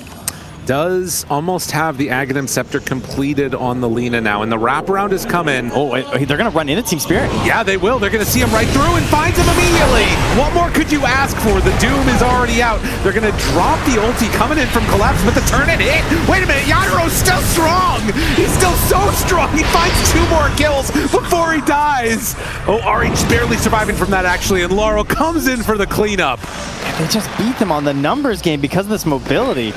S9: Does almost have the Aghanim Scepter completed on the Lina now, and the wraparound is coming.
S10: Oh, they're going to run into Team Spirit.
S9: Yeah, they will. They're going to see him right through and finds him immediately. What more could you ask for? The Doom is already out. They're going to drop the ulti coming in from Collapse, but the turn and hit. Wait a minute, Yaduro's still strong. He's still so strong. He finds 2 more kills before he dies. Oh, Ari just barely surviving from that, actually, and Laurel comes in for the cleanup.
S10: They just beat them on the numbers game because of this mobility.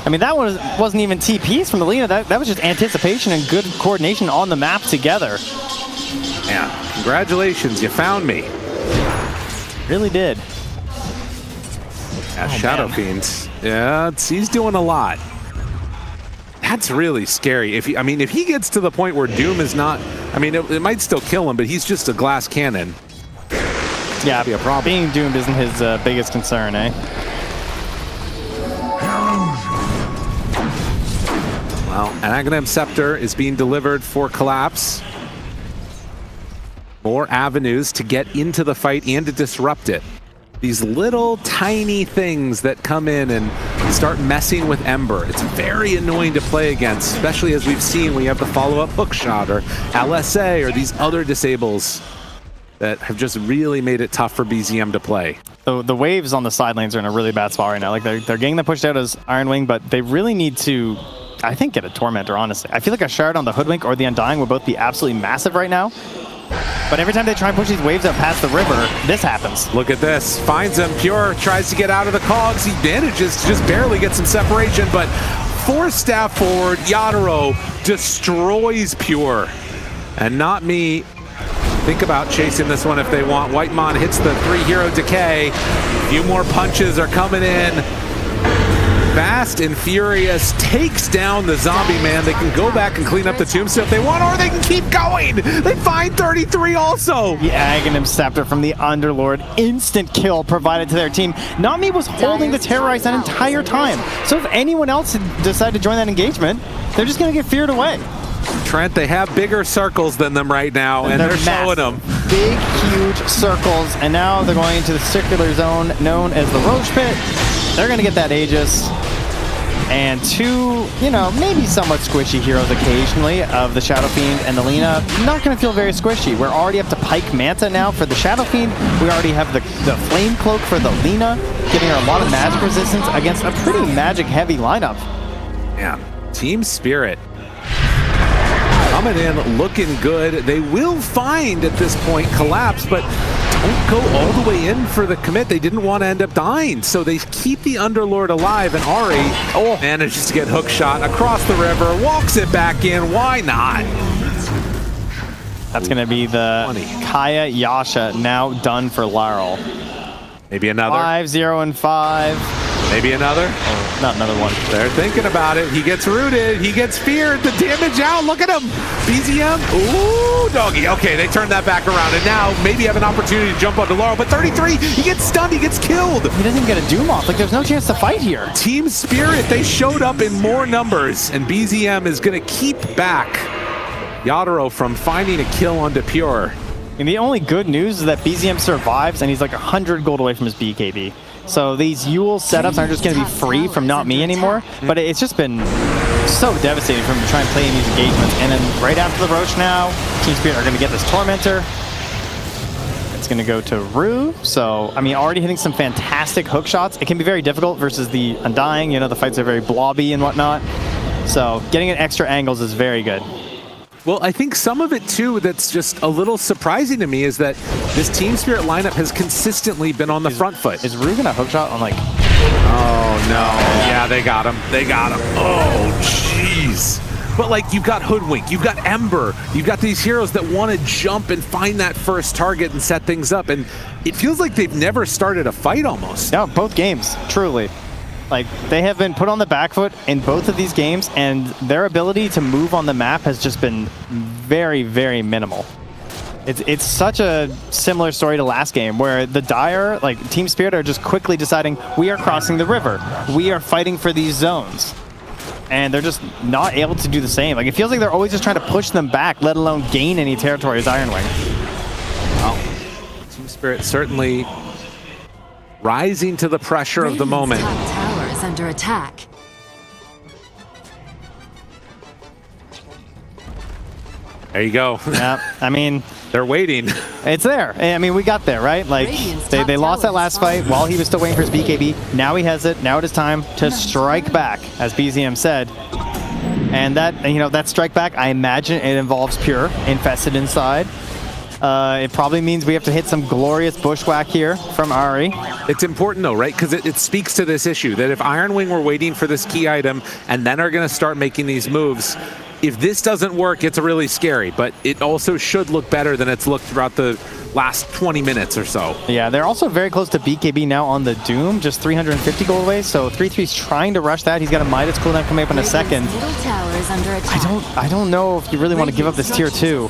S10: I mean, that wasn't even TPs from the Lina. That was just anticipation and good coordination on the map together.
S9: Yeah, congratulations, you found me.
S10: Really did.
S9: Yeah, Shadow Fiends. Yeah, he's doing a lot. That's really scary. If he gets to the point where Doom is not, I mean, it might still kill him, but he's just a glass cannon.
S10: Yeah,
S9: be a problem.
S10: Being doomed isn't his biggest concern, eh?
S9: Well, an Aghanim Scepter is being delivered for Collapse. More avenues to get into the fight and to disrupt it. These little tiny things that come in and start messing with Ember. It's very annoying to play against, especially as we've seen when you have the follow-up hookshot or LSA or these other disables that have just really made it tough for BZM to play.
S10: So the waves on the side lanes are in a really bad spot right now. Like they're getting them pushed out as Ironwing, but they really need to, I think, get a Tormentor, honestly. I feel like a Shard on the Hoodwink or the Undying would both be absolutely massive right now. But every time they try and push these waves up past the river, this happens.
S9: Look at this. Finds him. Pure tries to get out of the cogs. He manages to just barely get some separation, but 4 staff forward, Yaduro destroys Pure. And not me. Think about chasing this one if they want. Whitemon hits the 3-hero decay. A few more punches are coming in. Fast and Furious takes down the zombie man. They can go back and clean up the tombstone if they want, or they can keep going. They find 33 also.
S10: The Aghanim Scepter from the Underlord. Instant kill provided to their team. Nami was holding the Terrorize that entire time. So if anyone else had decided to join that engagement, they're just going to get feared away.
S9: Trent, they have bigger circles than them right now, and they're showing them.
S10: Big, huge circles, and now they're going into the circular zone known as the Roach Pit. They're going to get that Aegis. And 2, maybe somewhat squishy heroes occasionally of the Shadow Fiend and the Lina. Not going to feel very squishy. We're already up to Pike Manta now for the Shadow Fiend. We already have the Flame Cloak for the Lina, giving her a lot of magic resistance against a pretty magic-heavy lineup.
S9: Yeah, Team Spirit coming in, looking good. They will find, at this point, Collapse, but don't go all the way in for the commit. They didn't want to end up dying, so they keep the Underlord alive, and Ari manages to get hookshot across the river, walks it back in. Why not?
S10: That's going to be the
S9: 20.
S10: Kaya Yasha now done for Laurel.
S9: Maybe another.
S10: 5-0 and 5.
S9: Maybe another.
S10: Oh, not another one.
S9: They're thinking about it. He gets rooted. He gets feared. The damage out. Look at him. BZM. Ooh, doggy. Okay, they turned that back around. And now maybe have an opportunity to jump onto Laurel. But 33, he gets stunned. He gets killed.
S10: He doesn't even get a Doom off. Like, there's no chance to fight here.
S9: Team Spirit, they showed up in more numbers. And BZM is going to keep back Yaduro from finding a kill onto Pure.
S10: And the only good news is that BZM survives, and he's like 100 gold away from his BKB. So these Yule setups aren't just going to be free from not me anymore, but it's just been so devastating for him to try and play in these engagements. And then right after the Roach now, Team Spirit are going to get this Tormentor. It's going to go to Rue. So, I mean, already hitting some fantastic hook shots. It can be very difficult versus the Undying. The fights are very blobby and whatnot. So getting at extra angles is very good.
S9: Well, I think some of it, too, that's just a little surprising to me is that this Team Spirit lineup has consistently been on the front foot.
S10: Is Rue gonna hookshot on, like...
S9: Oh, no. Yeah, they got him. They got him. Oh, jeez. But, like, you've got Hoodwink, you've got Ember, you've got these heroes that want to jump and find that first target and set things up, and it feels like they've never started a fight almost.
S10: Yeah, both games, truly. Like, they have been put on the back foot in both of these games, and their ability to move on the map has just been very, very minimal. It's such a similar story to last game where the Dire, like Team Spirit, are just quickly deciding we are crossing the river. We are fighting for these zones. And they're just not able to do the same. Like, it feels like they're always just trying to push them back, let alone gain any territory as Iron Wing.
S9: Well, Team Spirit certainly rising to the pressure of the moment.
S5: Top tower is under attack.
S9: There you go.
S10: Yeah, I mean,
S9: they're waiting.
S10: It's there. I mean, we got there, right? Like, they lost that last fight while he was still waiting for his BKB. Now he has it. Now it is time to strike back, as BZM said. And that, you know, that strike back, I imagine it involves Pure infested inside. It probably means we have to hit some glorious bushwhack here from Ari.
S9: It's important though, right? Because it speaks to this issue that if Iron Wing were waiting for this key item and then are going to start making these moves, if this doesn't work, it's really scary, but it also should look better than it's looked throughout the last 20 minutes or so.
S10: Yeah, they're also very close to BKB now on the Doom, just 350 gold away, so 3-3's trying to rush that. He's got a Midas cooldown coming up in a second.
S5: Middle tower is under attack.
S10: I don't know if you really want to give up this tier 2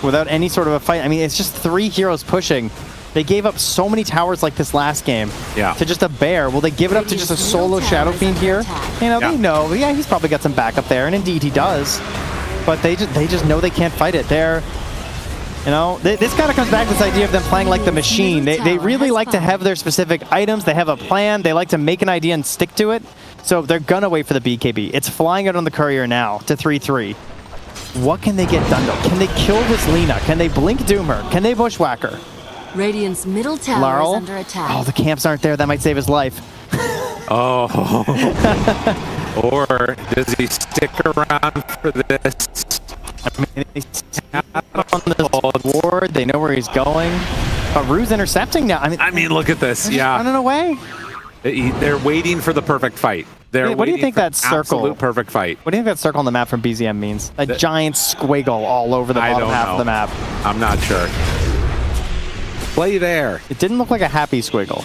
S10: without any sort of a fight. I mean, it's just 3 heroes pushing. They gave up so many towers like this last game to just a bear. Will they give it up to just a solo Shadow Fiend here? You know, they know. Yeah, he's probably got some backup there, and indeed he does. But they just know they can't fight it. They're, you know, this kind of comes back to this idea of them playing like the machine. They really like to have their specific items. They have a plan. They like to make an idea and stick to it. So they're gonna wait for the BKB. It's flying out on the courier now to 3-3. What can they get done though? Can they kill this Lina? Can they blink Doom her? Can they bushwhack her?
S5: Radiant's middle tower is under attack.
S10: Oh, the camps aren't there. That might save his life.
S9: Oh. Or does he stick around for this?
S10: I mean, he's on the ward. They know where he's going. But Rue's intercepting now.
S9: I mean, look at this. Yeah.
S10: Running away.
S9: They're waiting for the perfect fight.
S10: What do you think that circle?
S9: Absolute perfect fight.
S10: What do you think that circle on the map from BZM means? A giant squiggle all over the bottom half of the map.
S9: I'm not sure. Play there.
S10: It didn't look like a happy squiggle.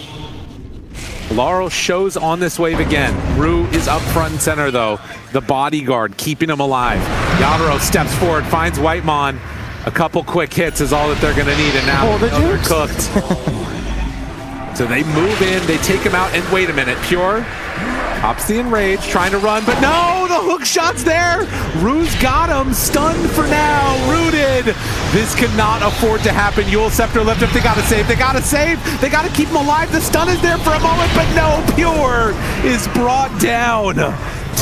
S9: Laurel shows on this wave again. Rue is up front and center though. The bodyguard keeping him alive. Yadro steps forward, finds Whitemon. A couple quick hits is all that they're gonna need, and now they're cooked. So they move in, they take him out, and wait a minute, Pure pops the enrage, trying to run, but no, the hook shot's there. Rue's got him, stunned for now, rooted. This cannot afford to happen. Yule Scepter lift up, they gotta save, they gotta save, they gotta keep him alive. The stun is there for a moment, but no, Pure is brought down.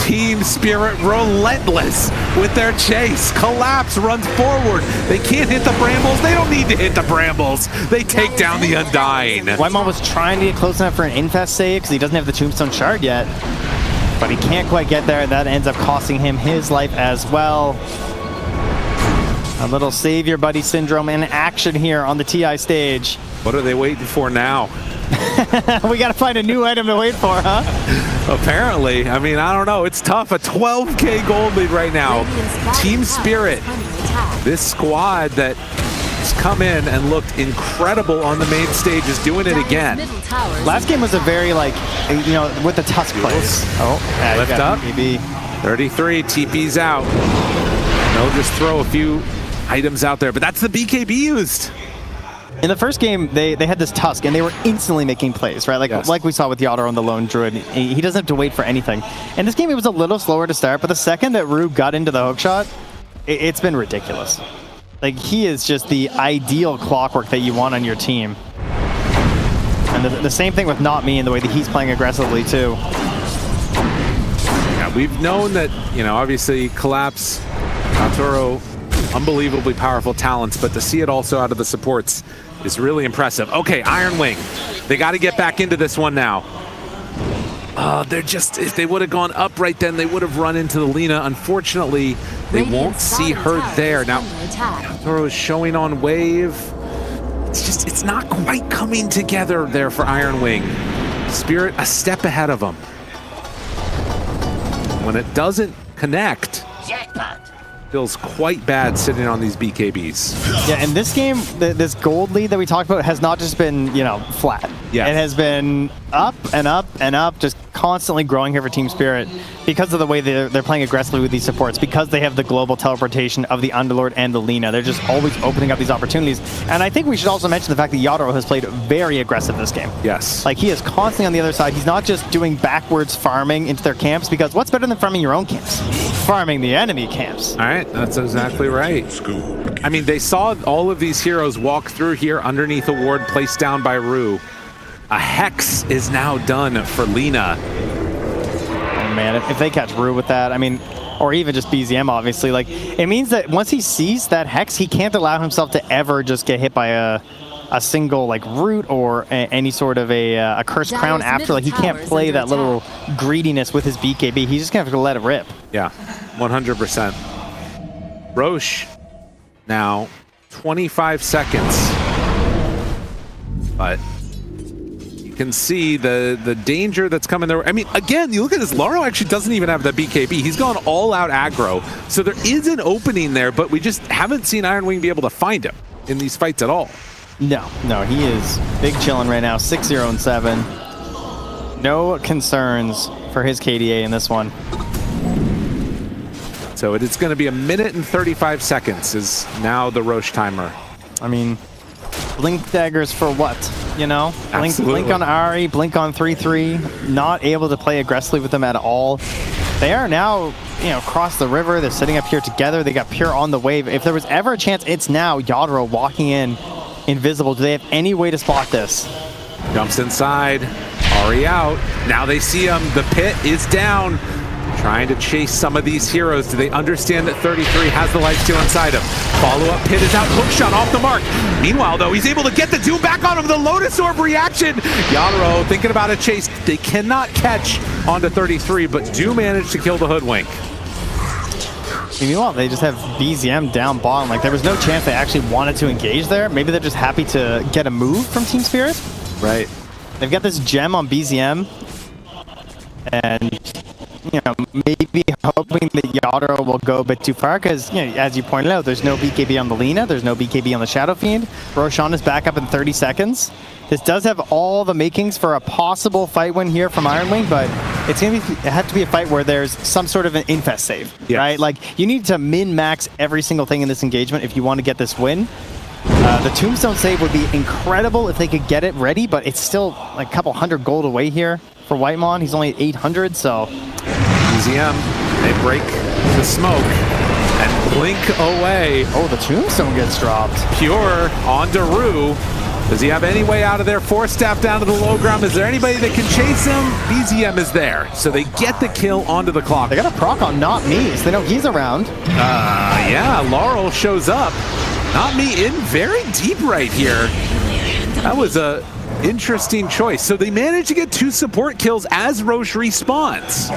S9: Team Spirit relentless with their chase. Collapse runs forward. They can't hit the brambles. They don't need to hit the brambles. They take down the Undying.
S10: Whitemon was trying to get close enough for an infest save because he doesn't have the Tombstone Shard yet. But he can't quite get there, and that ends up costing him his life as well. A little save your buddy syndrome in action here on the TI stage.
S9: What are they waiting for now?
S10: We gotta find a new item to wait for, huh?
S9: Apparently. I mean, I don't know. It's tough. A 12K gold lead right now. Team Spirit. This squad that has come in and looked incredible on the main stage is doing it again.
S10: Last game was a very, like, you know, with the Tusk plays. Oh, yeah,
S9: lift up.
S10: Maybe
S9: 33. TP's out. They'll just throw a few items out there, but that's the BKB used.
S10: In the first game, they had this Tusk, and they were instantly making plays, right? Like we saw with Yadro on the Lone Druid. He doesn't have to wait for anything. And this game, it was a little slower to start, but the second that Rue got into the hookshot, it's been ridiculous. Like, he is just the ideal clockwork that you want on your team. And the same thing with Not Me in the way that he's playing aggressively, too.
S9: Yeah, we've known that, you know, obviously Collapse, Arturo, unbelievably powerful talents, but to see it also out of the supports is really impressive. Okay, Iron Wing. They got to get back into this one now. They're just, if they would have gone up right then, they would have run into the Lina. Unfortunately, they won't see her there. Now, Arturo is showing on wave. It's just, it's not quite coming together there for Iron Wing. Spirit a step ahead of them. When it doesn't connect, feels quite bad sitting on these BKBs.
S10: Yeah, and this game, this gold lead that we talked about has not just been, you know, flat.
S9: Yes.
S10: It has been up and up and up, just constantly growing here for Team Spirit because of the way they're playing aggressively with these supports, because they have the global teleportation of the Underlord and the Lina. They're just always opening up these opportunities. And I think we should also mention the fact that Yadro has played very aggressive this game.
S9: Yes.
S10: Like, he is constantly on the other side. He's not just doing backwards farming into their camps, because what's better than farming your own camps? Farming the enemy camps.
S9: All right, that's exactly right. I mean, they saw all of these heroes walk through here underneath a ward placed down by Rue. A Hex is now done for Lina.
S10: Oh man, if they catch Rue with that, I mean, or even just BZM, obviously, like, it means that once he sees that Hex, he can't allow himself to ever just get hit by a single, like, root or any sort of a cursed crown after. Like, he can't play that little greediness with his BKB. He's just gonna have to let it rip.
S9: Yeah, 100%. Roche now 25 seconds. But you can see the danger that's coming there. I mean, again, you look at this, Laro actually doesn't even have the BKB. He's gone all out aggro. So there is an opening there, but we just haven't seen Iron Wing be able to find him in these fights at all.
S10: No, he is big chilling right now, 6-0-7. No concerns for his KDA in this one.
S9: So it's going to be 1 minute and 35 seconds is now the Roche timer.
S10: I mean, blink daggers for what? You know? Blink on Ari, blink on 3-3. Not able to play aggressively with them at all. They are now, you know, across the river. They're sitting up here together. They got Pure on the wave. If there was ever a chance, it's now. Yadro walking in, invisible. Do they have any way to spot this?
S9: Jumps inside. Ari out. Now they see him. The pit is down. Trying to chase some of these heroes. Do they understand that 33 has the lifesteal inside him? Follow-up pit is out. Hook shot off the mark. Meanwhile, though, he's able to get the Doom back on him. The Lotus Orb reaction. Yadro thinking about a chase. They cannot catch onto 33, but do manage to kill the Hoodwink.
S10: Meanwhile, they just have BZM down bottom. Like, there was no chance they actually wanted to engage there. Maybe they're just happy to get a move from Team Spirit.
S9: Right.
S10: They've got this gem on BZM. And, you know, maybe hoping that Yadro will go a bit too far because, you know, as you pointed out, there's no BKB on the Lina, there's no BKB on the Shadow Fiend. Roshan is back up in 30 seconds. This does have all the makings for a possible fight win here from Iron Wing, but it's going to have to be a fight where there's some sort of an infest save, right? Like, you need to min-max every single thing in this engagement if you want to get this win. The Tombstone save would be incredible if they could get it ready, but it's still like a couple hundred gold away here for Whitemon. He's only at 800, so...
S9: BZM, they break the smoke and blink away.
S10: Oh, the Tombstone gets dropped.
S9: Pure onto Rue. Does he have any way out of there? Force staff down to the low ground. Is there anybody that can chase him? BZM is there. So they get the kill onto the clock.
S10: They got a proc on Not Me, so they know he's around.
S9: Yeah, Laurel shows up. Not Me in very deep right here. That was a interesting choice. So they managed to get 2 support kills as Roche respawns.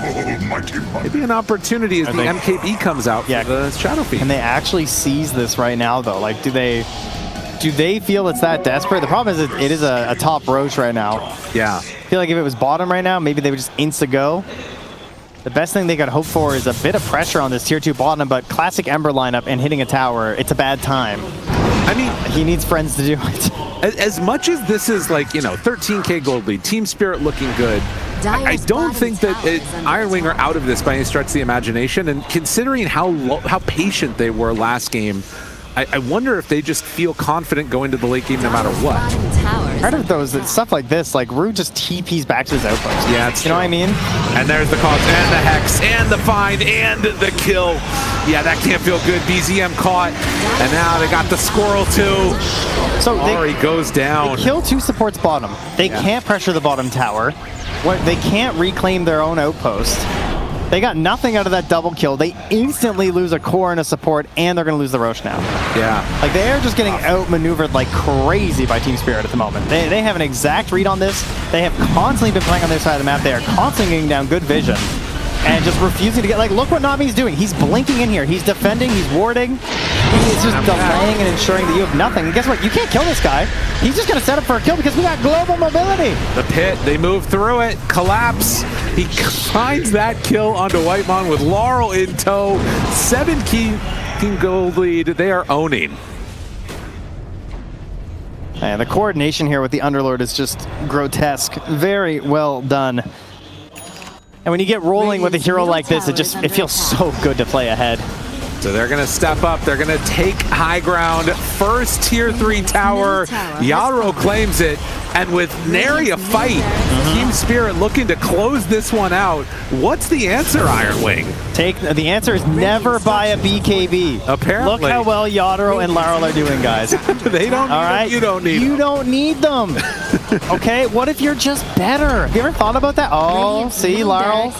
S9: Maybe an opportunity as the MKB comes out for the Shadow Fiend.
S10: Can they actually seize this right now, though? Like, do they feel it's that desperate? The problem is it is a top Roche right now.
S9: Yeah.
S10: I feel like if it was bottom right now, maybe they would just insta-go. The best thing they could hope for is a bit of pressure on this tier 2 bottom, but classic Ember lineup and hitting a tower, it's a bad time.
S9: I mean,
S10: he needs friends to do it.
S9: As much as this is like, you know, 13k gold lead, Team Spirit looking good, I don't think that Iron Wing are out of this by any stretch of the imagination. And considering how patient they were last game, I wonder if they just feel confident going to the late game no matter what.
S10: Part of those stuff like this, like Rue just TPs back to his outpost.
S9: Yeah, it's
S10: you know what I mean?
S9: And there's the cause, and the Hex, and the find, and the kill. Yeah, that can't feel good. BZM caught, and now they got the Squirrel too. So Ari goes down.
S10: They kill 2 supports bottom. They can't pressure the bottom tower. They can't reclaim their own outpost. They got nothing out of that double kill. They instantly lose a core and a support, and they're going to lose the Roche now.
S9: Yeah.
S10: Like, they are just getting outmaneuvered like crazy by Team Spirit at the moment. They have an exact read on this. They have constantly been playing on their side of the map. They are constantly getting down good vision and just refusing to get, like, look what Nami's doing. He's blinking in here. He's defending. He's warding. He's just delaying and ensuring that you have nothing. And guess what? You can't kill this guy. He's just going to set up for a kill because we got global mobility.
S9: The pit, they move through it. Collapse. He finds that kill onto Whitemon with Laurel in tow. 17 gold lead. They are owning.
S10: And the coordination here with the Underlord is just grotesque. Very well done. And when you get rolling with a hero like this, it feels so good to play ahead.
S9: So they're going to step up. They're going to take high ground. First tier 3 tower. Yaro claims it. And with nary a fight, Team Spirit looking to close this one out. What's the answer, Iron Wing?
S10: The answer is never buy a BKB.
S9: Apparently.
S10: Look how well Yadro and Laurel are doing, guys.
S9: They don't need them. You don't need them.
S10: You don't need them. Okay, what if you're just better? Have you ever thought about that? Oh, see, Laurel.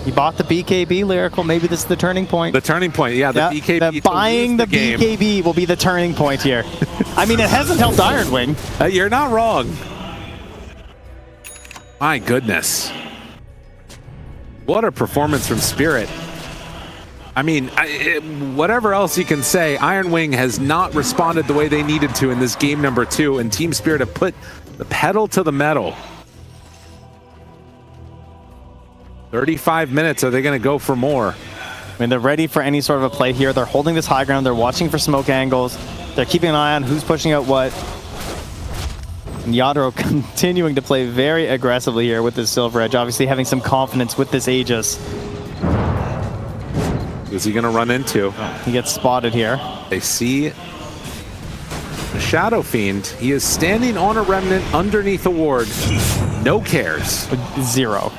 S10: You bought the BKB, Lyrical. Maybe this is the turning point.
S9: The turning point, yeah. The BKB.
S10: Buying the BKB will be the turning point here. I mean, it hasn't helped Iron Wing.
S9: You're not wrong. My goodness. What a performance from Spirit. I mean, whatever else you can say, Iron Wing has not responded the way they needed to in this game number 2, and Team Spirit have put the pedal to the metal. 35 minutes. Are they going to go for more?
S10: I mean, they're ready for any sort of a play here. They're holding this high ground. They're watching for smoke angles. They're keeping an eye on who's pushing out what. And Yadro continuing to play very aggressively here with this Silver Edge, obviously having some confidence with this Aegis.
S9: Who's he going to run into?
S10: He gets spotted here.
S9: They see the Shadow Fiend. He is standing on a Remnant underneath a ward. No cares.
S10: 0.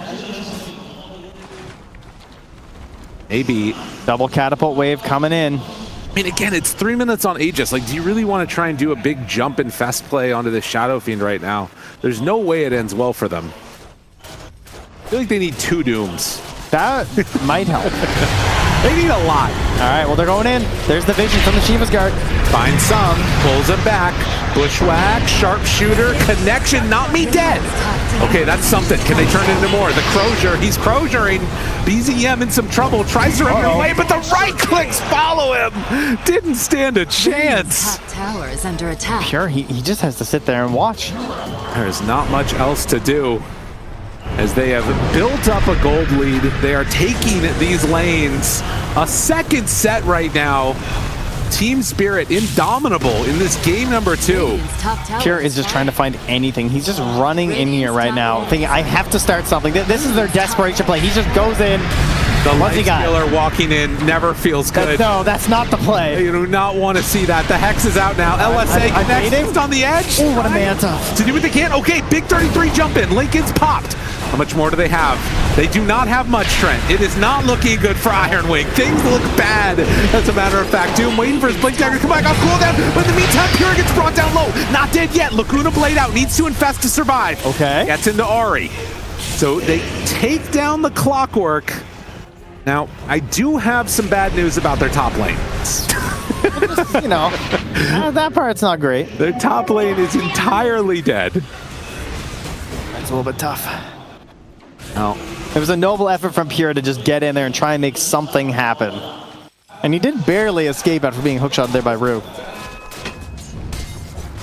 S9: Maybe.
S10: Double catapult wave coming in.
S9: I mean, again, it's 3 minutes on Aegis. Like, do you really want to try and do a big jump and fest play onto the Shadow Fiend right now? There's no way it ends well for them. I feel like they need 2 Dooms.
S10: That might help.
S9: They need a lot.
S10: All right, well, they're going in. There's the vision from the Shiva's Guard.
S9: Finds some, pulls him back. Bushwhack, sharpshooter, connection, not me dead. Okay, that's something. Can they turn into more? The Crozier, he's Crozier'ing. BZM in some trouble, tries to run away, but the right clicks follow him. Didn't stand a chance.
S5: Top tower is under attack.
S10: Sure, he just has to sit there and watch.
S9: There's not much else to do. As they have built up a gold lead, they are taking these lanes. A second set right now. Team Spirit indomitable in this game number 2.
S10: Pure is just trying to find anything. He's just running in here right now, thinking, I have to start something. This is their desperation play. He just goes in.
S9: The light stealer walking in never feels good.
S10: No, that's not the play.
S9: You do not want to see that. The Hex is out now. LSA connects on the edge.
S10: Oh, what a manta.
S9: To do what they can. Okay, big 33 jump in. Lincoln's popped. How much more do they have? They do not have much, Trent. It is not looking good for Iron Wing. Things look bad, as a matter of fact. Doom waiting for his Blink Dagger to come back off cooldown, but in the meantime, Pure gets brought down low. Not dead yet. Lacuna Blade out. Needs to infest to survive.
S10: Okay.
S9: Gets into Ari. So they take down the Clockwork. Now, I do have some bad news about their top lane.
S10: You know, that part's not great.
S9: Their top lane is entirely dead.
S10: That's a little bit tough.
S9: No.
S10: It was a noble effort from Pure to just get in there and try and make something happen. And he did barely escape after being hookshot there by Rue.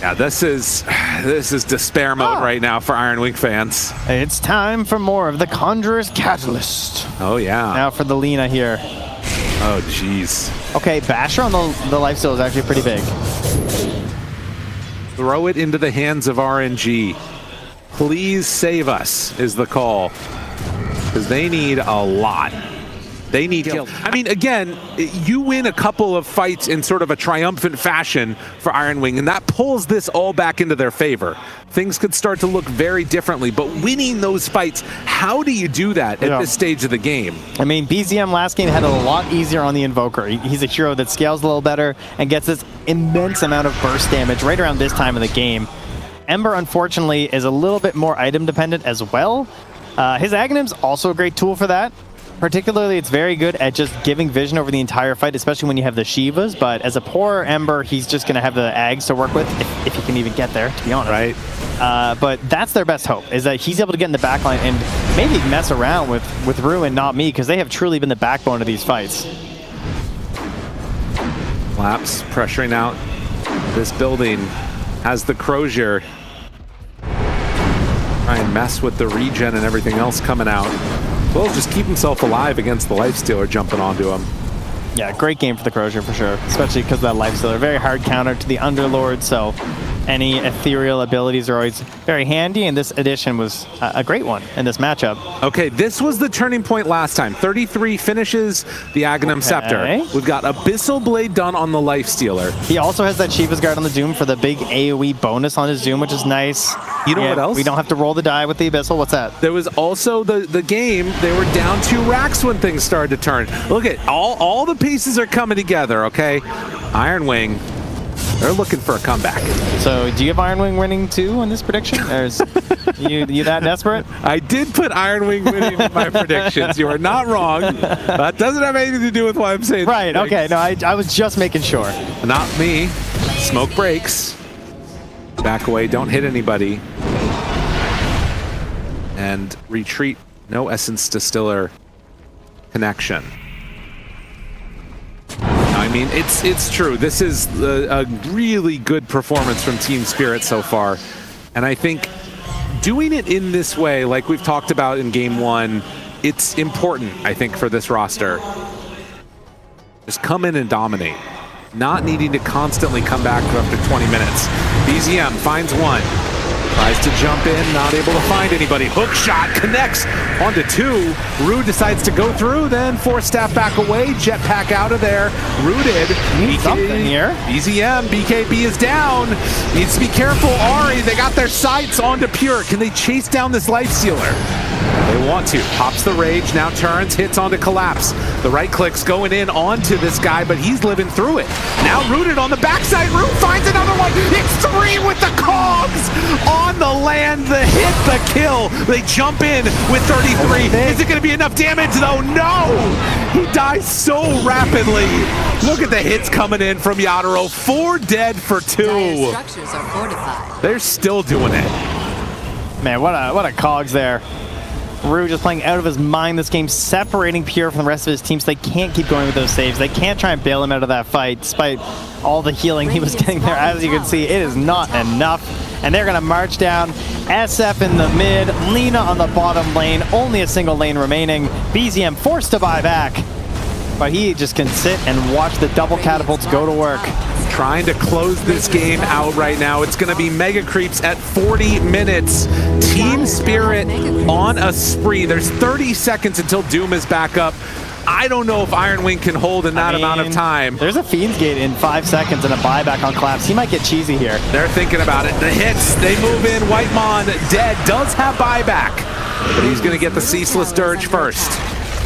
S9: Yeah, this is despair mode right now for Iron Wing fans.
S10: It's time for more of the Conjurer's Catalyst.
S9: Oh, yeah.
S10: Now for the Lina here.
S9: Oh, jeez.
S10: Okay, Basher on the lifesteal is actually pretty big.
S9: Throw it into the hands of RNG. Please save us is the call. Because they need a lot. They need kills. I mean, again, you win a couple of fights in sort of a triumphant fashion for Iron Wing, and that pulls this all back into their favor. Things could start to look very differently, but winning those fights, how do you do that at this stage of the game?
S10: I mean, BZM last game had it a lot easier on the Invoker. He's a hero that scales a little better and gets this immense amount of burst damage right around this time of the game. Ember, unfortunately, is a little bit more item dependent as well. His Aghanim's also a great tool for that. Particularly, it's very good at just giving vision over the entire fight, especially when you have the Shivas, but as a poor Ember, he's just going to have the Ags to work with, if he can even get there, to be honest.
S9: Right.
S10: But that's their best hope, is that he's able to get in the backline and maybe mess around with Rue and Not Me, because they have truly been the backbone of these fights.
S9: Laps pressuring out this building. Has the Crozier try and mess with the regen and everything else coming out. Well, just keep himself alive against the Lifestealer jumping onto him.
S10: Yeah, great game for the Crozier for sure, especially because of that Lifestealer. Very hard counter to the Underlord, so Any ethereal abilities are always very handy, and this addition was a great one in this matchup.
S9: Okay, this was the turning point last time. 33 finishes the Aghanim Scepter. We've got Abyssal Blade done on the Lifestealer.
S10: He also has that Shiva's Guard on the Doom for the big AoE bonus on his Doom, which is nice.
S9: You know what else?
S10: We don't have to roll the die with the Abyssal. What's that?
S9: There was also the game, they were down 2 racks when things started to turn. Look at all the pieces are coming together, okay? Iron Wing, they're looking for a comeback.
S10: So do you have Iron Wing winning too in this prediction? Or is you that desperate?
S9: I did put Iron Wing winning in my predictions. You are not wrong. That doesn't have anything to do with what I'm saying.
S10: Right, okay. No, I was just making sure.
S9: Not me. Smoke breaks. Back away, don't hit anybody. And retreat, no Essence Distiller connection. I mean, it's true. This is a really good performance from Team Spirit so far. And I think doing it in this way, like we've talked about in Game 1, it's important, I think, for this roster. Just come in and dominate. Not needing to constantly come back for up to 20 minutes. BZM finds one. Tries to jump in, not able to find anybody. Hook shot connects onto 2. Rue decides to go through, then 4-staff back away. Jetpack out of there. Rooted.
S10: Something here.
S9: BZM, BKB is down. Needs to be careful. Ari, they got their sights onto Pure. Can they chase down this Lifestealer? They want to. Pops the Rage, now turns, hits onto Collapse. The right click's going in onto this guy, but he's living through it. Now Rooted on the backside. Rue finds another one. It's 3 with the cogs on the land. The hit, the kill. They jump in with 33. Is it going to be enough damage, though? No! He dies so rapidly. Look at the hits coming in from Yadaro. 4 dead for 2.
S5: Structures are fortified.
S9: They're still doing it.
S10: Man, what a cogs there. Rue just playing out of his mind this game, separating Pure from the rest of his team, so they can't keep going with those saves. They can't try and bail him out of that fight, despite all the healing he was getting there. As you can see, it is not enough. And they're going to march down. SF in the mid, Lina on the bottom lane, only a single lane remaining. BZM forced to buy back, but he just can sit and watch the double catapults go to work.
S9: Trying to close this game out right now. It's going to be Mega Creeps at 40 minutes. Team Spirit on a spree. There's 30 seconds until Doom is back up. I don't know if Iron Wing can hold in that amount of time.
S10: There's a Fiend's Gate in 5 seconds and a buyback on Collapse. He might get cheesy here.
S9: They're thinking about it. The hits, they move in. Whitemon dead, does have buyback, but he's going to get the Ceaseless Dirge first.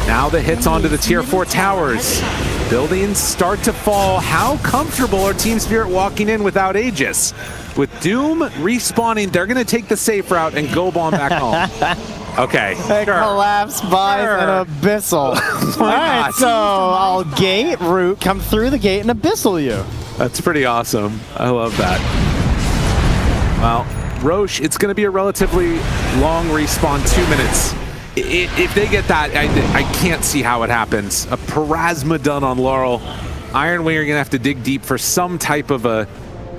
S9: Now the hits onto the tier 4 towers. Buildings start to fall. How comfortable are Team Spirit walking in without Aegis? With Doom respawning, they're going to take the safe route and go bomb back home. Okay.
S10: Collapse buys an Abyssal. All right, so I'll gate Root, come through the gate and Abyssal you.
S9: That's pretty awesome. I love that. Well, Roche, it's going to be a relatively long respawn, 2 minutes. If they get that, I can't see how it happens. A Parasma done on Laurel. Iron Wing are going to have to dig deep for some type of a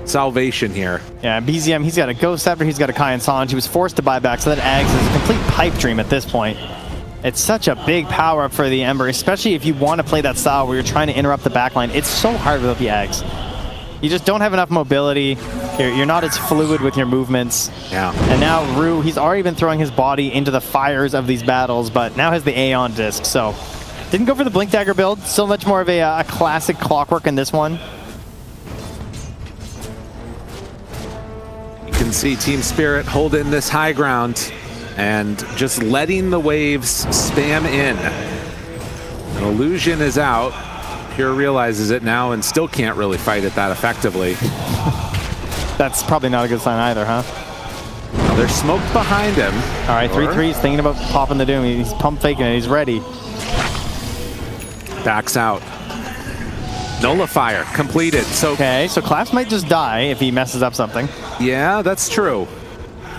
S9: salvation here.
S10: Yeah, BZM, he's got a Ghost Scepter, he's got a Kai and Sanj. He was forced to buy back, so that Ags is a complete pipe dream at this point. It's such a big power up for the Ember, especially if you want to play that style where you're trying to interrupt the backline. It's so hard without the Ags. You just don't have enough mobility. You're not as fluid with your movements.
S9: Yeah.
S10: And now Rue, he's already been throwing his body into the fires of these battles, but now has the Aeon disc, so didn't go for the Blink Dagger build. Still much more of a classic Clockwork in this one.
S9: You can see Team Spirit holding this high ground and just letting the waves spam in. An illusion is out. Pure realizes it now and still can't really fight it that effectively.
S10: That's probably not a good sign either, huh?
S9: Well, they're smoked behind him.
S10: All right, 3-3. He's thinking about popping the Doom. He's pump faking it. He's ready.
S9: Backs out. Nullifier completed. So
S10: okay, so Collapse might just die if he messes up something.
S9: Yeah, that's true.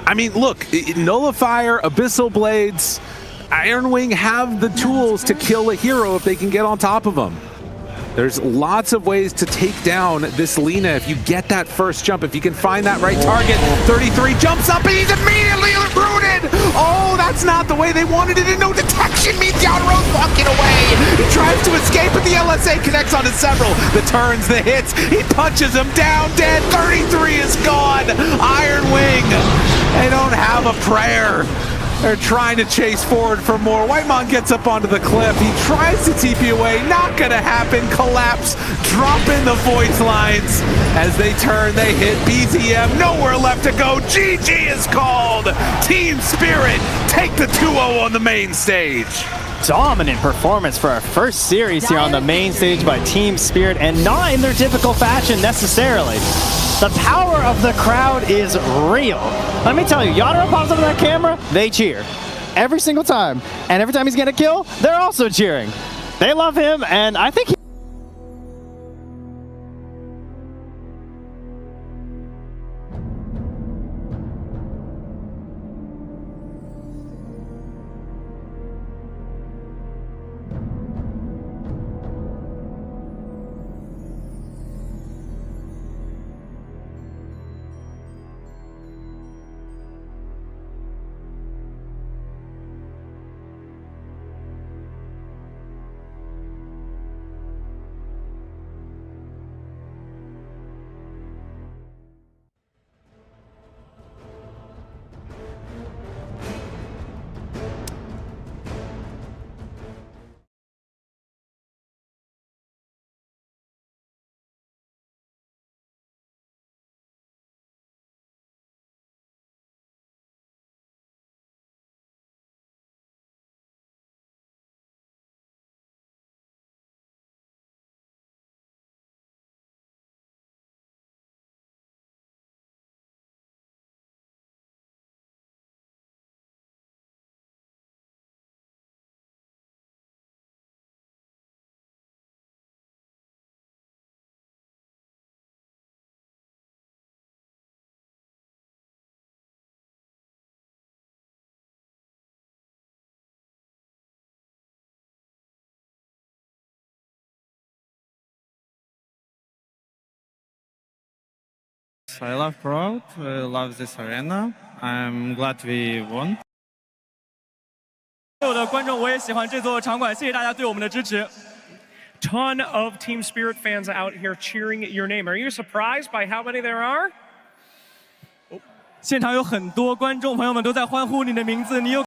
S9: I mean, look, Nullifier, Abyssal Blades, Iron Wing have the tools to kill a hero if they can get on top of him. There's lots of ways to take down this Lina if you get that first jump, if you can find that right target. 33 jumps up and he's immediately rooted Oh, that's not the way they wanted it. And no detection means Yatero's walking away. He tries to escape, but the LSA connects onto several. The turns, the hits, he punches him down dead. 33 is gone. Iron Wing, they don't have a prayer. They're trying to chase forward for more. Whitemon gets up onto the cliff. He tries to TP away. Not gonna happen. Collapse. Drop in the voice lines. As they turn, they hit BZM. Nowhere left to go. GG is called. Team Spirit take the 2-0 on the main stage.
S10: Dominant performance for our first series here on the main stage by Team Spirit, and not in their typical fashion necessarily. The power of the crowd is real. Let me tell you, Yatero pops up on that camera, they cheer. Every single time. And every time he's gonna kill, they're also cheering. They love him, and I think
S11: I love crowd, love this arena. I'm glad we won.
S6: 所有的观众，我也喜欢这座场馆，谢谢大家对我们的支持。Ton of Team Spirit fans out here cheering your name. Are you surprised by how many there are? 现场有很多观众朋友们都在欢呼你的名字，你有